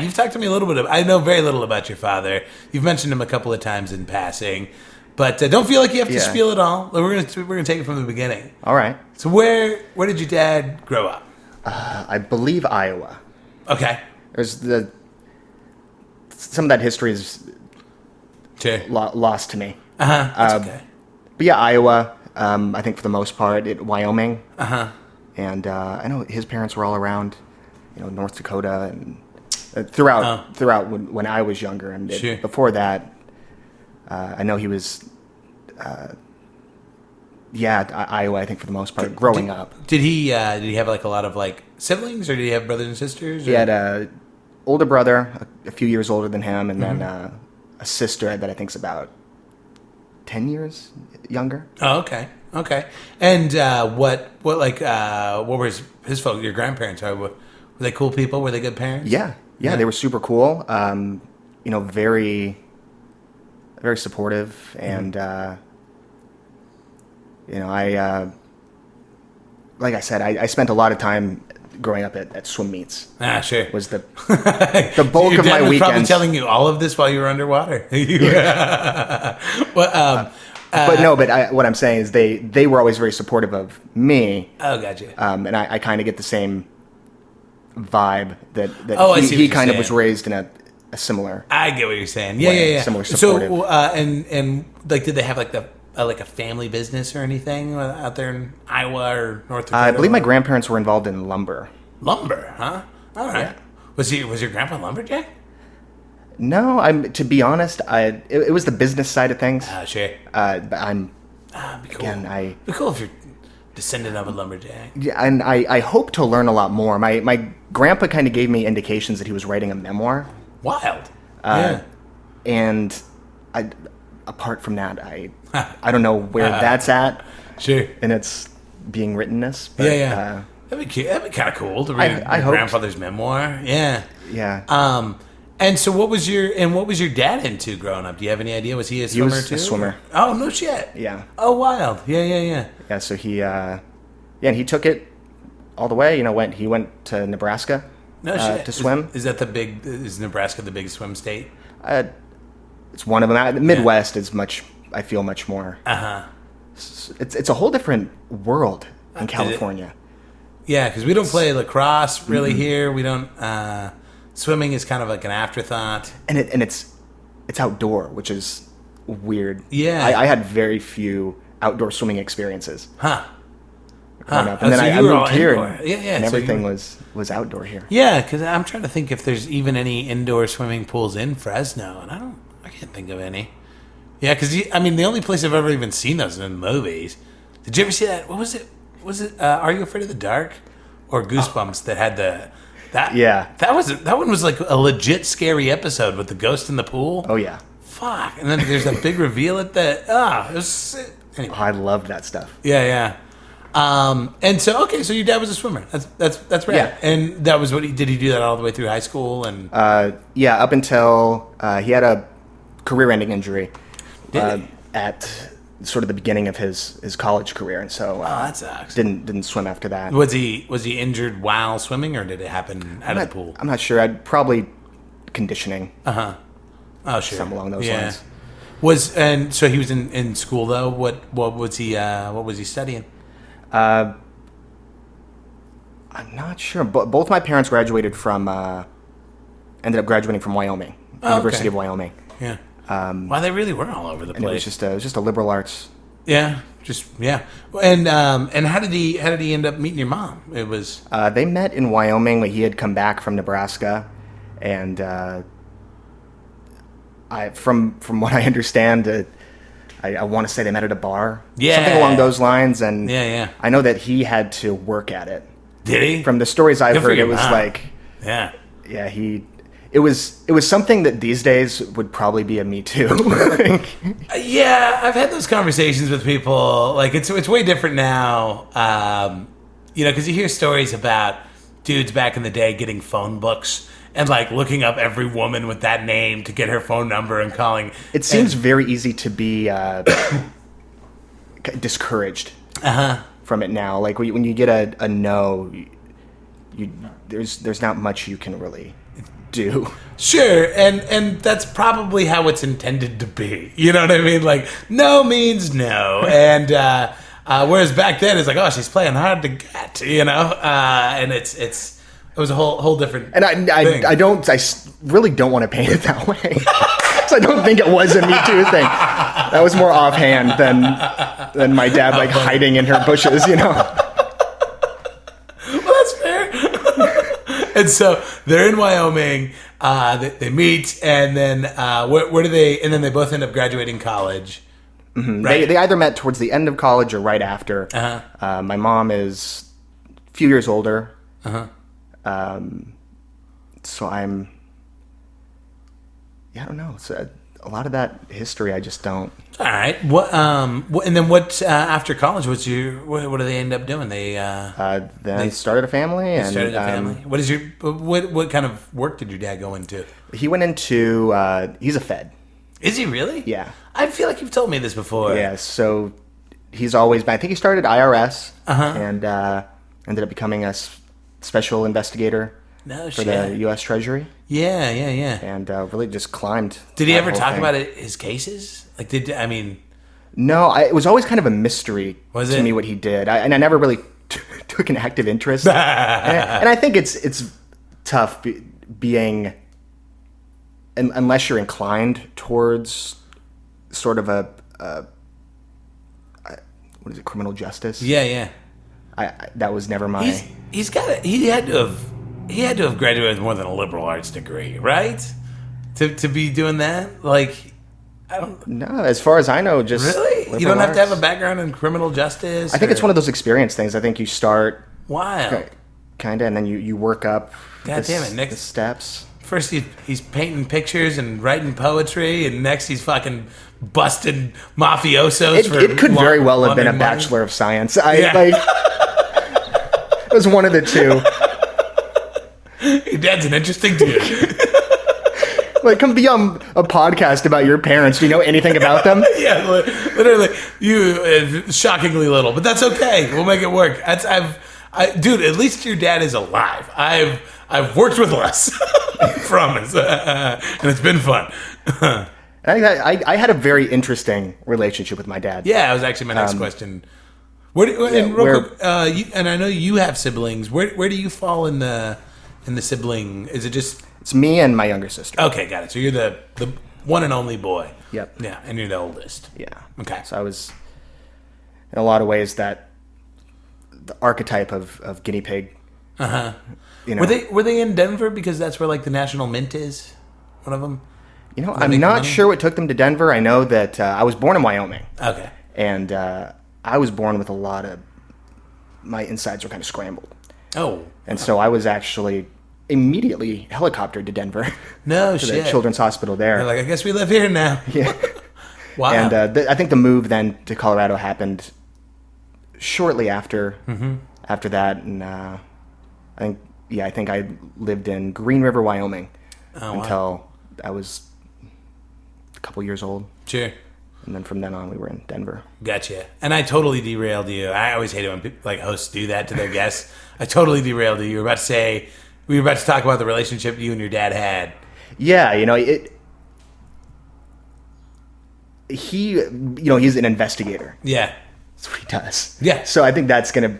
You've talked to me a little bit. I know very little about your father. You've mentioned him a couple of times in passing, but don't feel like you have to spiel it all. We're gonna take it from the beginning. All right. So where did your dad grow up? I believe Iowa. Okay. There's some of that history is lost to me. That's okay. But yeah, Iowa. I think for the most part, Wyoming. And I know his parents were all around, North Dakota and throughout when I was younger. And before that, I know he was, Iowa. I think for the most part, growing up. Did he have a lot of siblings, or did he have brothers and sisters? Or? He had a older brother, a few years older than him, and then a sister that I think's about 10 years younger. Oh, okay. And what were his folks, your grandparents? Were they cool people? Were they good parents? Yeah, they were super cool. Very, very supportive, and I like I said, I spent a lot of time growing up at swim meets. Sure. Was the bulk Your of dad my was weekends. probably telling you all of this while you were underwater. Well, but what I'm saying is they were always very supportive of me. Oh, gotcha. And I kind of get the same vibe that he kind of was raised in a similar. I get what you're saying. Yeah. Similar supportive. So, and like, did they have like like a family business or anything out there in Iowa or North Dakota? I believe my grandparents were involved in lumber. Lumber, huh? All right. Yeah. Was your grandpa lumberjack? No, to be honest, it was the business side of things. Sure. But I'm Be cool. again Be cool if you're descendant of a lumberjack. Yeah, and I hope to learn a lot more. My grandpa kind of gave me indications that he was writing a memoir. Wild. And apart from that, I don't know where that's at. Sure. And it's being writtenness. But, That'd be cute. That'd be kind of cool to read your grandfather's memoir. Yeah. Yeah. And so what was your dad into growing up? Do you have any idea? Was he a swimmer too? A swimmer. Oh, no shit. Yeah. Oh, wild. Yeah. Yeah, so and he took it all the way, he went to Nebraska to swim. Is Nebraska the big swim state? It's one of them. The Midwest is I feel much more. It's a whole different world in California. Yeah, because we don't play lacrosse really here. We don't. Swimming is kind of like an afterthought, and it's outdoor, which is weird. Yeah, I had very few outdoor swimming experiences. Growing up. And then I moved moved here, and everything was outdoor here. Yeah, because I'm trying to think if there's even any indoor swimming pools in Fresno, and I can't think of any. Yeah, because the only place I've ever even seen those is in movies. Did you ever see that? What was it? Was it Are You Afraid of the Dark or Goosebumps that had that one was like a legit scary episode with the ghost in the pool. Oh yeah. Fuck. And then there's a big reveal at the it was anyway. I loved that stuff. Yeah. And so your dad was a swimmer. That's rad. Yeah. And that was did he do that all the way through high school and up until he had a career-ending injury at sort of the beginning of his college career, and so that sucks. Didn't swim after that. Was he injured while swimming, or did it happen out of the pool? I'm not sure. I'd probably conditioning. Oh, sure. Something along those lines. And so he was in school though. What was he studying? I'm not sure. But both my parents ended up graduating from Wyoming, University of Wyoming. Yeah. Well, they really were all over the place. It was just a liberal arts. Yeah, And how did he end up meeting your mom? It was they met in Wyoming when he had come back from Nebraska, and from what I understand, I want to say they met at a bar, something along those lines. And I know that he had to work at it. Did he? From the stories I've heard, it was It was something that these days would probably be a Me Too. Yeah, I've had those conversations with people. Like it's way different now. Because you hear stories about dudes back in the day getting phone books and like looking up every woman with that name to get her phone number and calling. It seems very easy to be discouraged from it now. Like when you get a no, there's not much you can really do. Sure, and that's probably how it's intended to be. You know what I mean? Like, no means no. And whereas back then it's like, oh, she's playing hard to get, and it was a whole different and I really don't want to paint it that way. So I don't think it was a Me Too thing. That was more offhand than my dad like hiding in her bushes, Well, that's fair. And so they're in Wyoming. They meet, and then where do they? And then they both end up graduating college. Mm-hmm. Right? They either met towards the end of college or right after. My mom is a few years older. So I'm. Yeah, I don't know. So a lot of that history, I just don't. All right. What? And then what? After college, what do they end up doing? They started a family. Started a family. What kind of work did your dad go into? He went into. He's a Fed. Is he really? Yeah. I feel like you've told me this before. Yeah. So he's always been. I think he started IRS and ended up becoming a special investigator No for shit. the U.S. Treasury. Yeah. And really just climbed. Did he that ever whole talk thing. about his cases? Like, No, it was always kind of a mystery Was to it? me what he did. And I never really took an active interest. and I think it's tough being, unless you're inclined towards sort of what is it, criminal justice? Yeah. That was never my... He had to have graduated with more than a liberal arts degree, right? To be doing that? Like, I don't... No, as far as I know, just... Really? You don't have to have a background in criminal justice? I think it's one of those experience things. I think you start... Wow. Kind of, and then you work up God damn it, Nick. the steps. First he's painting pictures and writing poetry, and next he's fucking busting mafiosos for... It could very well have been a money. Bachelor of Science. Yeah. It was one of the two. Your dad's an interesting dude. Like, come be on a podcast about your parents. Do you know anything about them? Yeah, literally, you shockingly little, but that's okay. We'll make it work. Dude, at least your dad is alive. I've worked with less, promise, and it's been fun. I had a very interesting relationship with my dad. Yeah, that was actually my next question. And I know you have siblings. Where do you fall in the sibling? Is it just... It's me and my younger sister. Okay, got it. So you're the one and only boy. Yep. Yeah, and you're the oldest. Yeah. Okay. So I was, in a lot of ways, the archetype of guinea pig. Uh-huh. You know. Were they in Denver because that's where like the National Mint is? One of them? I'm not sure what took them to Denver. I know that I was born in Wyoming. Okay. And I was born with a lot of... My insides were kind of scrambled. Oh. And so I was actually immediately helicoptered to Denver. No to shit. the Children's Hospital there. They're like, I guess we live here now. Yeah. Wow. And I think the move then to Colorado happened shortly after that. And I think I lived in Green River, Wyoming until I was a couple years old. Sure. And then from then on, we were in Denver. Gotcha. And I totally derailed you. I always hate it when people, like hosts do that to their guests. I totally derailed you. We were about to talk about the relationship you and your dad had. Yeah, he's an investigator. Yeah. That's what he does. Yeah. So I think that's going to,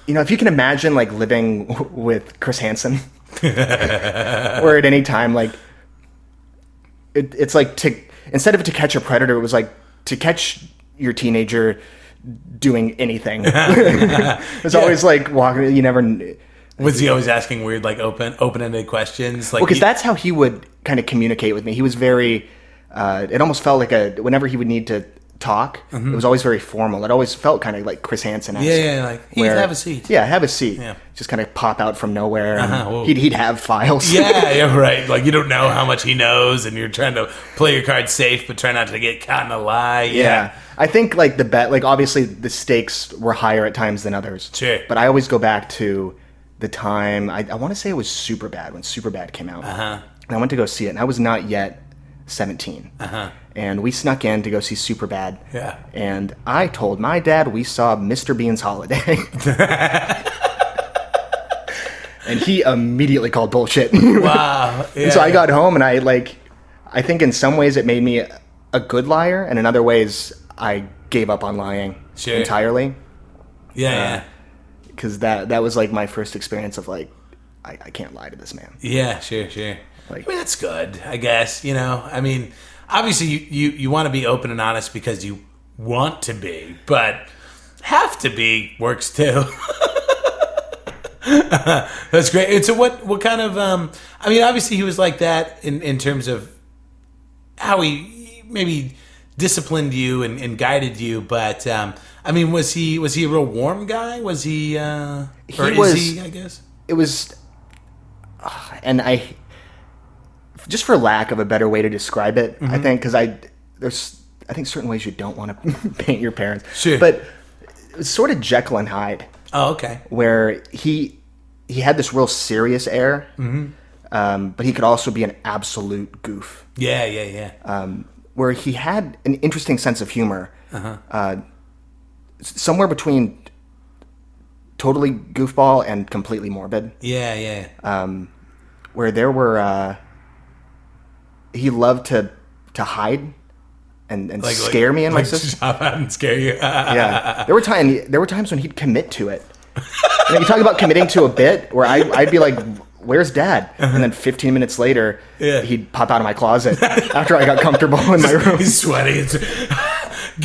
if you can imagine like living with Chris Hansen, where at any time, like, it's like instead of To Catch a Predator, it was like to catch your teenager doing anything. It was always like walking, you never... Was he always asking weird, like open-ended questions? Like, because that's how he would kind of communicate with me. He was very, it almost felt like whenever he would need to talk, it was always very formal. It always felt kind of like Chris Hansen-esque. Yeah, like, have a seat. Yeah, have a seat. Yeah. Just kind of pop out from nowhere. And he'd have files. Yeah, right. Like, you don't know how much he knows, and you're trying to play your cards safe, but try not to get caught in a lie. Yeah. I think, like, obviously the stakes were higher at times than others. Sure. But I always go back to the time, I want to say it was Superbad, when Superbad came out. And I went to go see it, and I was not yet 17. And we snuck in to go see Superbad. Yeah. And I told my dad we saw Mr. Bean's Holiday. And he immediately called bullshit. Wow. Yeah. And so I got home, and I think in some ways it made me a good liar, and in other ways I gave up on lying entirely. Yeah. Because that was like my first experience of like, I can't lie to this man. Yeah, sure. Like, I mean, that's good, I guess. I mean, obviously you want to be open and honest because you want to be, but have to be works too. That's great. And so what kind of, I mean, obviously he was like that in terms of how he maybe disciplined you and guided you, but I mean, was he a real warm guy? Was he? I guess it was, and just for lack of a better way to describe it, I think because there's certain ways you don't want to paint your parents, sure, but it was sort of Jekyll and Hyde. Oh, okay. Where he had this real serious air, but he could also be an absolute goof. Yeah. Where he had an interesting sense of humor. Somewhere between totally goofball and completely morbid. Yeah. Where there were, he loved to hide and scare me and my sister. Jump out and scare you. Yeah, there were times when he'd commit to it. You talk about committing to a bit, where I'd be like, "Where's Dad?" And then 15 minutes later, he'd pop out of my closet after I got comfortable in my room. He's sweating.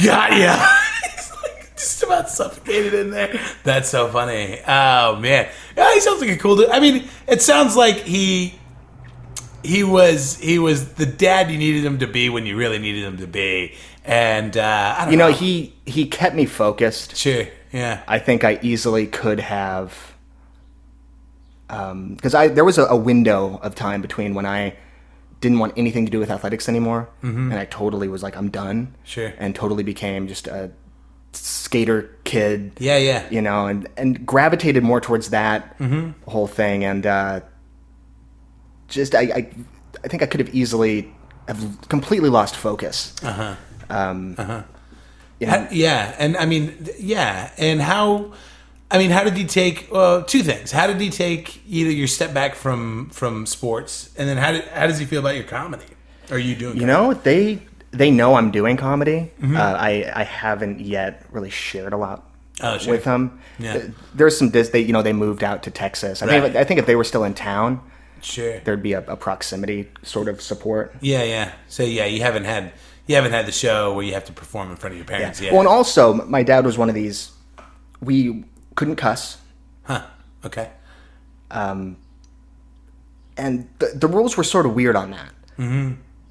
Got ya. He's like just about suffocated in there. That's so funny. Oh man, yeah, he sounds like a cool dude. I mean, it sounds like he was the dad you needed him to be when you really needed him to be. And I don't know. He kept me focused. Sure. Yeah. I think I easily could have, because there was a window of time between when I didn't want anything to do with athletics anymore, and I totally was like, I'm done. Sure. And totally became just a skater kid. Yeah. You know, and gravitated more towards that whole thing, and I think I could have easily have completely lost focus. Yeah, and I mean, and how did he take two things? How did he take either your step back from sports, and then how does he feel about your comedy? Are you doing? You know, they know I'm doing comedy. I haven't yet really shared a lot with them. Yeah, there's some they moved out to Texas. I think if they were still in town, sure, there'd be a proximity sort of support. Yeah. So you haven't had the show where you have to perform in front of your parents yet. Well, and also my dad was one of these. We couldn't cuss. Huh. Okay. And the rules were sort of weird on that.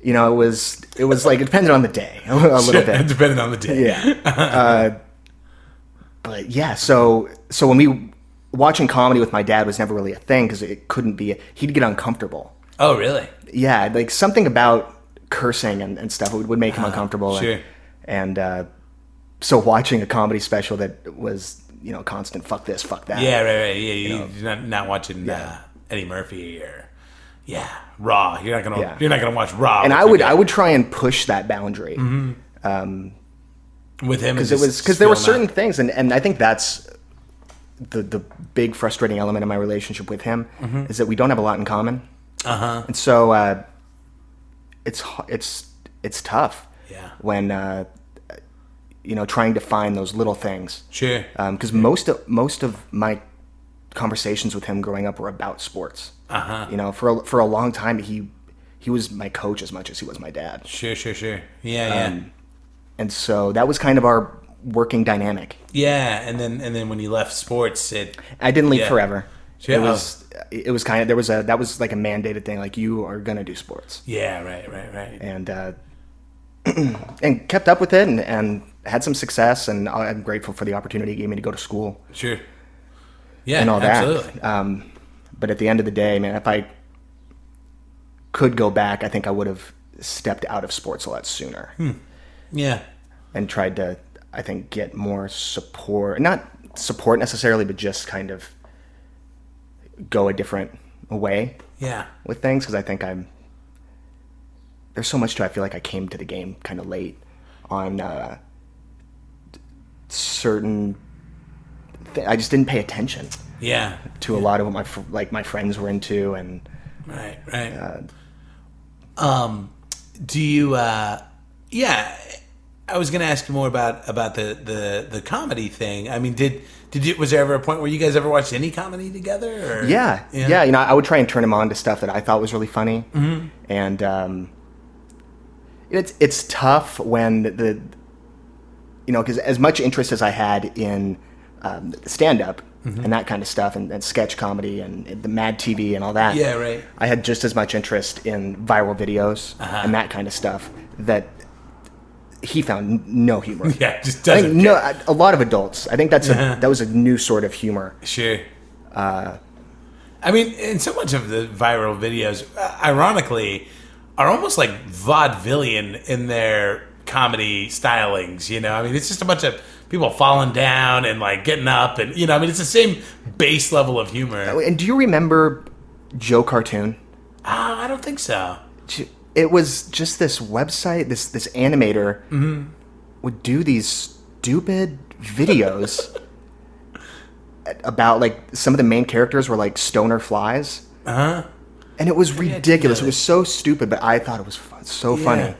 You know, it was like it depended on the day a little bit. It depended on the day. Yeah. But yeah, so when we watching comedy with my dad was never really a thing because it couldn't be. He'd get uncomfortable. Oh, really? Yeah, like something about cursing and stuff would make him uncomfortable. Sure. And so watching a comedy special that was constant fuck this, fuck that. Yeah, right. Yeah, you're not watching Eddie Murphy or Raw. You're not gonna watch Raw. And I would try and push that boundary. With him, because there were certain things, and I think that's the big frustrating element of my relationship with him is that we don't have a lot in common. And so it's tough. Yeah. When trying to find those little things. Sure. Because most of my conversations with him growing up were about sports. For a long time he was my coach as much as he was my dad. Sure. Yeah. And so that was kind of our working dynamic. Yeah, and then when you left sports, I didn't leave forever. Sure. It was kind of that was like a mandated thing, like you are gonna do sports. Yeah, right. And and kept up with it and had some success, and I'm grateful for the opportunity it gave me to go to school. Sure. Yeah, and all absolutely. That. But at the end of the day, man, if I could go back, I think I would have stepped out of sports a lot sooner. Yeah. And tried to, I think, get more support. Not support necessarily, but just kind of go a different way with things. Because I think there's so much to it. I feel like I came to the game kind of late on certain I just didn't pay attention to a lot of what my friends were into. And right. Do you I was going to ask you more about the comedy thing. I mean, was there ever a point where you guys ever watched any comedy together? Or? Yeah. I would try and turn him on to stuff that I thought was really funny. And it's tough when because as much interest as I had in stand-up and that kind of stuff, and sketch comedy and the Mad TV and all that. Yeah, right. I had just as much interest in viral videos and that kind of stuff that he found no humor. Yeah, just doesn't. A lot of adults. I think that was a new sort of humor. Sure. I mean, and so much of the viral videos, ironically, are almost like vaudevillian in their comedy stylings. I mean, it's just a bunch of people falling down and like getting up, and I mean, it's the same base level of humor. And do you remember Joe Cartoon? I don't think so. It was just this website, this animator would do these stupid videos about like some of the main characters were like stoner flies. Uh-huh. And it was ridiculous. It was so stupid, but I thought it was so funny.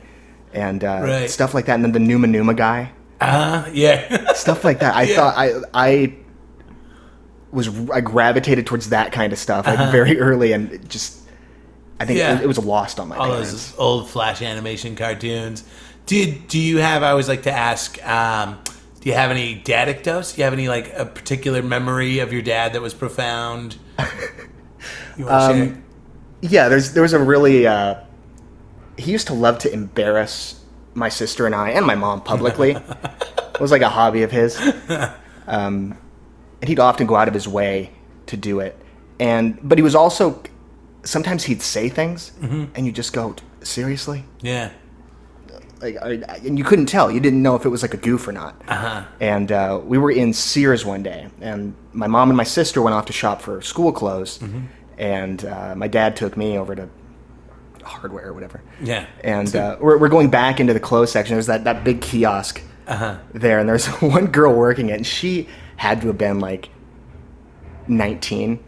And stuff like that. And then the Numa Numa guy. Yeah. Stuff like that. I thought I gravitated towards that kind of stuff like very early, and it just I think it was lost on my parents. Those old Flash animation cartoons. Do you have? I always like to ask. Do you have any dadictos? Do you have any like a particular memory of your dad that was profound? You want to share? Yeah, there was a really. He used to love to embarrass my sister and I and my mom publicly. It was like a hobby of his. And he'd often go out of his way to do it. But he was also, sometimes he'd say things and you just go, seriously? Yeah. And you couldn't tell. You didn't know if it was like a goof or not. And we were in Sears one day, and my mom and my sister went off to shop for school clothes, and my dad took me over to Hardware or whatever. Yeah. And we're going back into the clothes section. There's that big kiosk there, and there's one girl working it, and she had to have been like 19.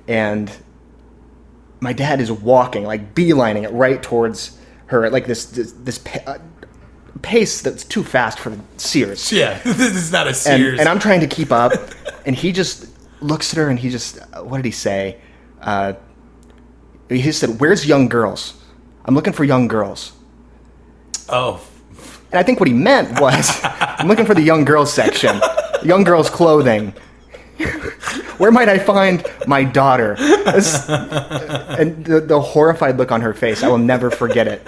And my dad is walking, like beelining it right towards her at like this pace that's too fast for the Sears. Yeah, this is not a Sears. And I'm trying to keep up, and he just looks at her, and he just, what did he say? He just said, "Where's young girls? I'm looking for young girls." Oh. And I think what he meant was, I'm looking for the young girls section, young girls clothing. Where might I find my daughter? And the horrified look on her face, I will never forget it.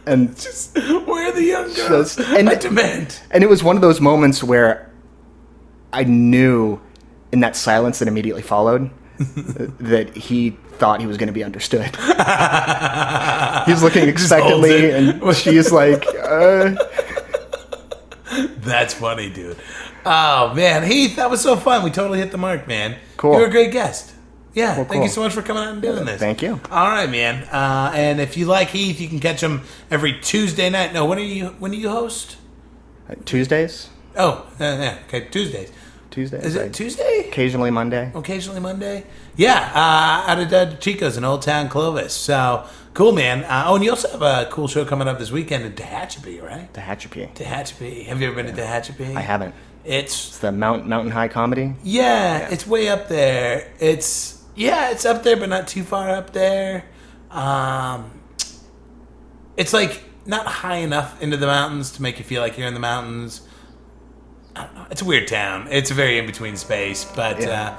And just, where are the young girls? I demand. And it was one of those moments where I knew in that silence that immediately followed that he thought he was going to be understood. He's looking expectantly, and she's like, That's funny, dude. Oh, man. Heath, that was so fun. We totally hit the mark, man. Cool. You were a great guest. Yeah, cool. Thank you so much for coming out and doing this. Thank you. All right, man. And if you like Heath, you can catch him every Tuesday night. No, when do you host? Tuesdays? Oh, yeah. Okay, Tuesdays. Tuesdays. Is it Tuesday? Occasionally Monday. Occasionally Monday? Yeah, out of Chico's in Old Town Clovis. So, cool, man. And you also have a cool show coming up this weekend in Tehachapi, right? Tehachapi. Have you ever been to Tehachapi? I haven't. It's the Mountain High Comedy? Yeah, it's way up there. It's up there, but not too far up there. It's like not high enough into the mountains to make you feel like you're in the mountains. I don't know. It's a weird town. It's a very in-between space. But, I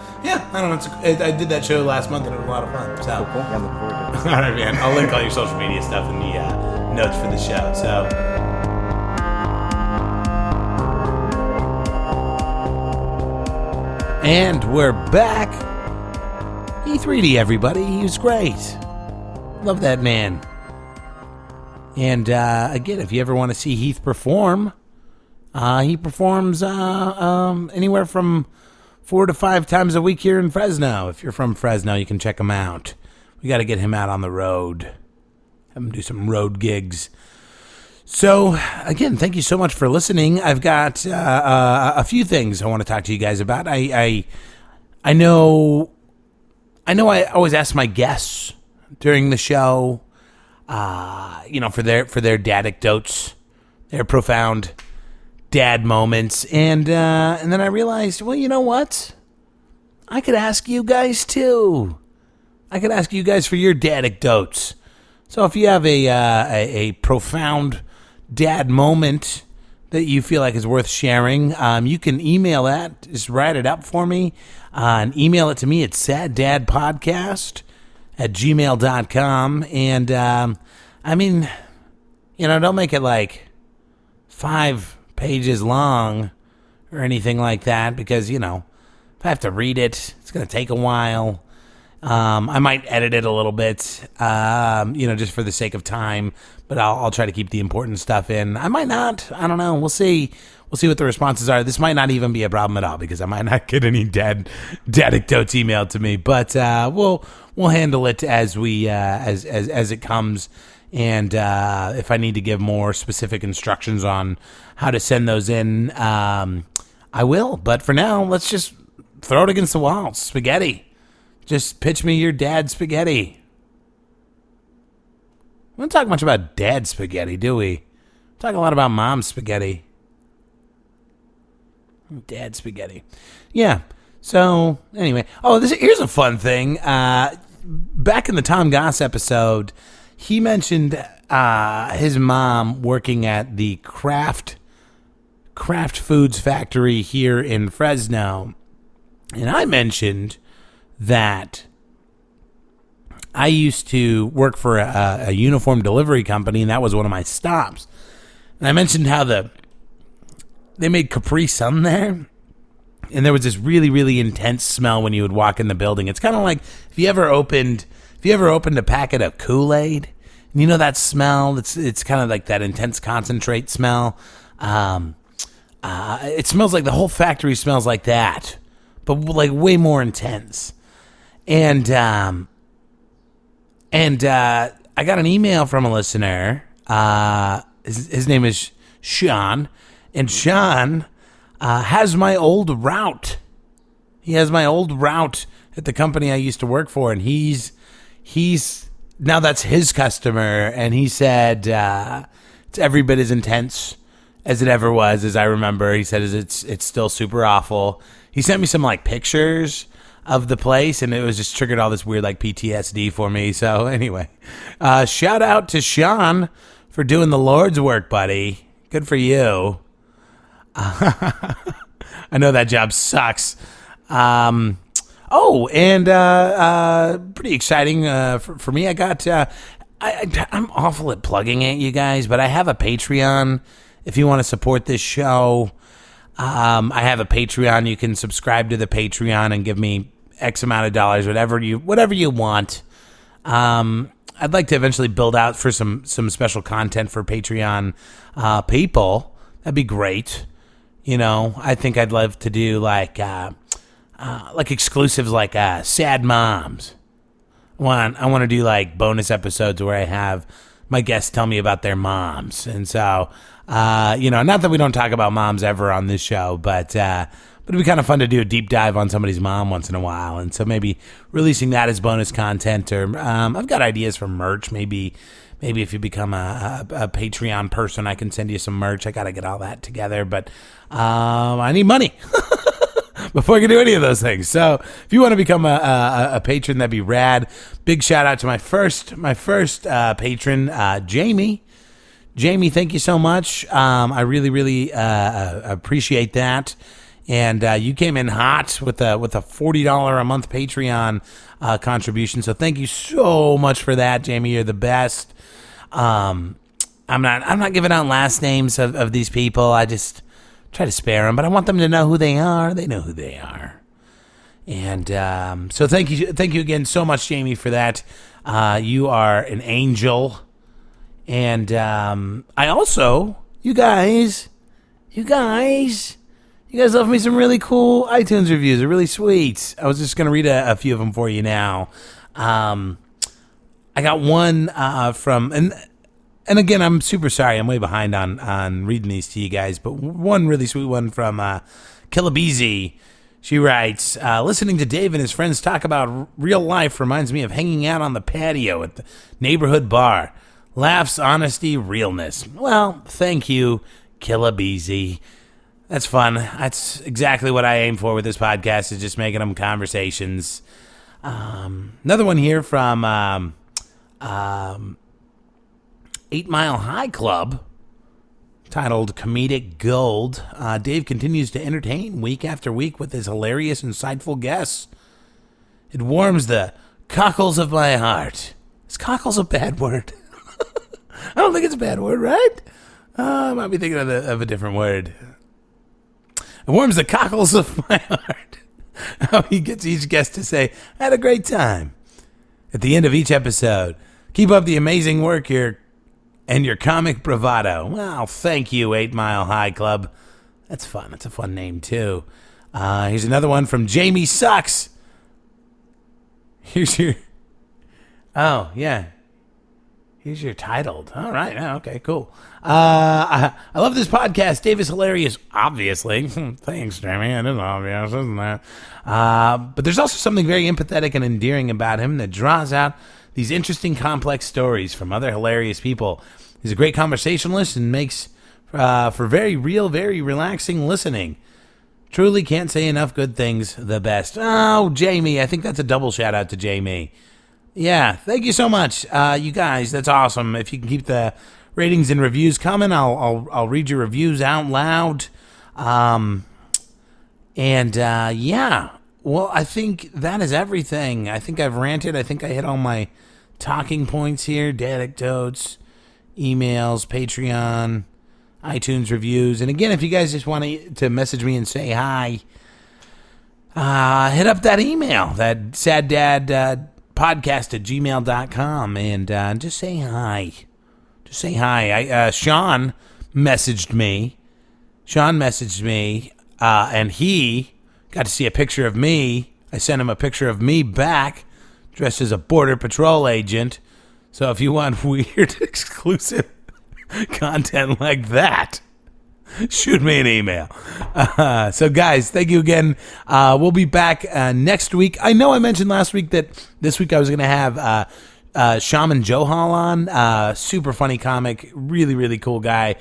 don't know. I did that show last month, and it was a lot of fun. So. Cool. Yeah, I'm looking forward to it. All right, man. I'll link all your social media stuff in the notes for the show. So. And we're back. Heath Reedy, everybody. He was great. Love that man. And, again, if you ever want to see Heath perform... he performs anywhere from 4 to 5 times a week here in Fresno. If you're from Fresno, you can check him out. We got to get him out on the road. Have him do some road gigs. So, again, thank you so much for listening. I've got a few things I want to talk to you guys about. I know I always ask my guests during the show, for their dadicdotes, their profound dad moments, and then I realized, well, you know what? I could ask you guys too. I could ask you guys for your dadicdotes. So if you have a profound dad moment that you feel like is worth sharing, you can email that. Just write it up for me and email it to me at saddadpodcast@gmail.com. And don't make it like 5 pages long or anything like that, because if I have to read it, it's going to take a while. I might edit it a little bit, just for the sake of time, but I'll try to keep the important stuff in. I might not. I don't know. We'll see what the responses are. This might not even be a problem at all, because I might not get any dadicdotes emailed to me, but we'll handle it as we as it comes. And if I need to give more specific instructions on how to send those in, I will. But for now, let's just throw it against the wall. Spaghetti. Just pitch me your dad's spaghetti. We don't talk much about dad's spaghetti, do we? We talk a lot about mom's spaghetti. Dad's spaghetti. Yeah. So, anyway. Oh, here's a fun thing. Back in the Tom Goss episode, he mentioned his mom working at the craft foods factory here in Fresno. And I mentioned that I used to work for a uniform delivery company, and that was one of my stops. And I mentioned how they made Capri Sun there, and there was this really, really intense smell when you would walk in the building. It's kind of like if you ever opened a packet of Kool-Aid, and you know that smell. It's kind of like that intense concentrate smell. It smells like the whole factory smells like that, but like way more intense. And I got an email from a listener. His name is Sean, and Sean has my old route. He has my old route at the company I used to work for, and he's now that's his customer, and he said it's every bit as intense as it ever was, as I remember. He said it's still super awful. He sent me some like pictures of the place, and it was just triggered all this weird like PTSD for me. So anyway, shout out to Sean for doing the Lord's work, buddy. Good for you. I know that job sucks. And pretty exciting for me. I got I'm awful at plugging it, you guys, but I have a Patreon. If you want to support this show, I have a Patreon. You can subscribe to the Patreon and give me X amount of dollars, whatever you want. I'd like to eventually build out for some special content for Patreon people. That'd be great. You know, I think I'd love to do like exclusives like Sad Moms. I want to do like bonus episodes where I have my guests tell me about their moms. And so, not that we don't talk about moms ever on this show, but it'd be kind of fun to do a deep dive on somebody's mom once in a while. And so maybe releasing that as bonus content, or I've got ideas for merch. Maybe if you become a Patreon person, I can send you some merch. I got to get all that together, but I need money before I can do any of those things. So if you want to become a patron, that'd be rad. Big shout out to my first patron, Jamie. Jamie, thank you so much. I really, really appreciate that. And you came in hot with a $40 a month Patreon contribution. So thank you so much for that, Jamie. You're the best. I'm not giving out last names of these people. I just try to spare them, but I want them to know who they are. They know who they are. And so thank you again so much, Jamie, for that. You are an angel. And I also, you guys left me some really cool iTunes reviews. They're really sweet. I was just going to read a few of them for you now. I got one from, and again, I'm super sorry. I'm way behind on reading these to you guys, but one really sweet one from Killabeezy. She writes, listening to Dave and his friends talk about real life reminds me of hanging out on the patio at the neighborhood bar. Laughs, honesty, realness. Well, thank you, Killabeezy. That's fun. That's exactly what I aim for with this podcast, is just making them conversations. Another one here from 8 Mile High Club, titled Comedic Gold. Dave continues to entertain week after week with his hilarious, insightful guests. It warms the cockles of my heart. Is cockles a bad word? I don't think it's a bad word, right? I might be thinking of a different word. It warms the cockles of my heart. How he gets each guest to say, I had a great time. At the end of each episode, keep up the amazing work and your comic bravado. Well, thank you, 8 Mile High Club. That's fun. That's a fun name, too. Here's another one from Jamie Sucks. Here's your... Oh, yeah. Here's your titled. All right. Okay, cool. I love this podcast. Dave is hilarious, obviously. Thanks, Jeremy. It is obvious, isn't it? But there's also something very empathetic and endearing about him that draws out these interesting, complex stories from other hilarious people. He's a great conversationalist and makes for very real, very relaxing listening. Truly can't say enough good things. The best. Oh, Jamie. I think that's a double shout out to Jamie. Yeah, thank you so much, you guys. That's awesome. If you can keep the ratings and reviews coming, I'll read your reviews out loud. Yeah. Well, I think that is everything. I think I've ranted. I think I hit all my talking points here. Anecdotes, emails, Patreon, iTunes reviews. And again, if you guys just want to message me and say hi, hit up that email, that saddadpodcast@gmail.com, and just say hi. Just say hi. Sean messaged me, and he got to see a picture of me. I sent him a picture of me back, dressed as a Border Patrol agent. So if you want weird, exclusive content like that, shoot me an email. So guys, thank you again. We'll be back next week. I know I mentioned last week that this week I was going to have Shaman Johal on. Super funny comic. Really, really cool guy.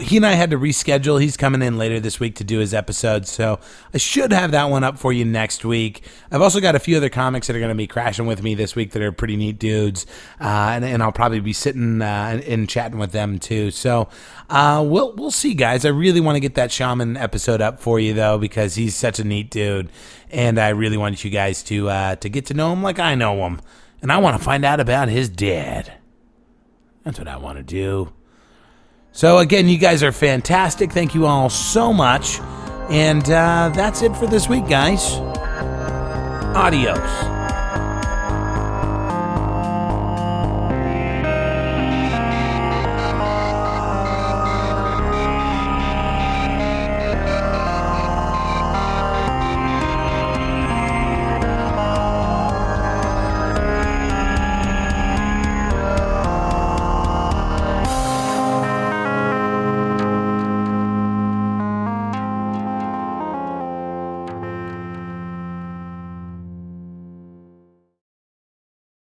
He and I had to reschedule. He's coming in later this week to do his episode, so I should have that one up for you next week. I've also got a few other comics that are going to be crashing with me this week that are pretty neat dudes, and I'll probably be sitting and chatting with them too. So we'll see, guys. I really want to get that Shaman episode up for you, though, because he's such a neat dude, and I really want you guys to get to know him like I know him. And I want to find out about his dad. That's what I want to do. So again, you guys are fantastic. Thank you all so much. And that's it for this week, guys. Adios.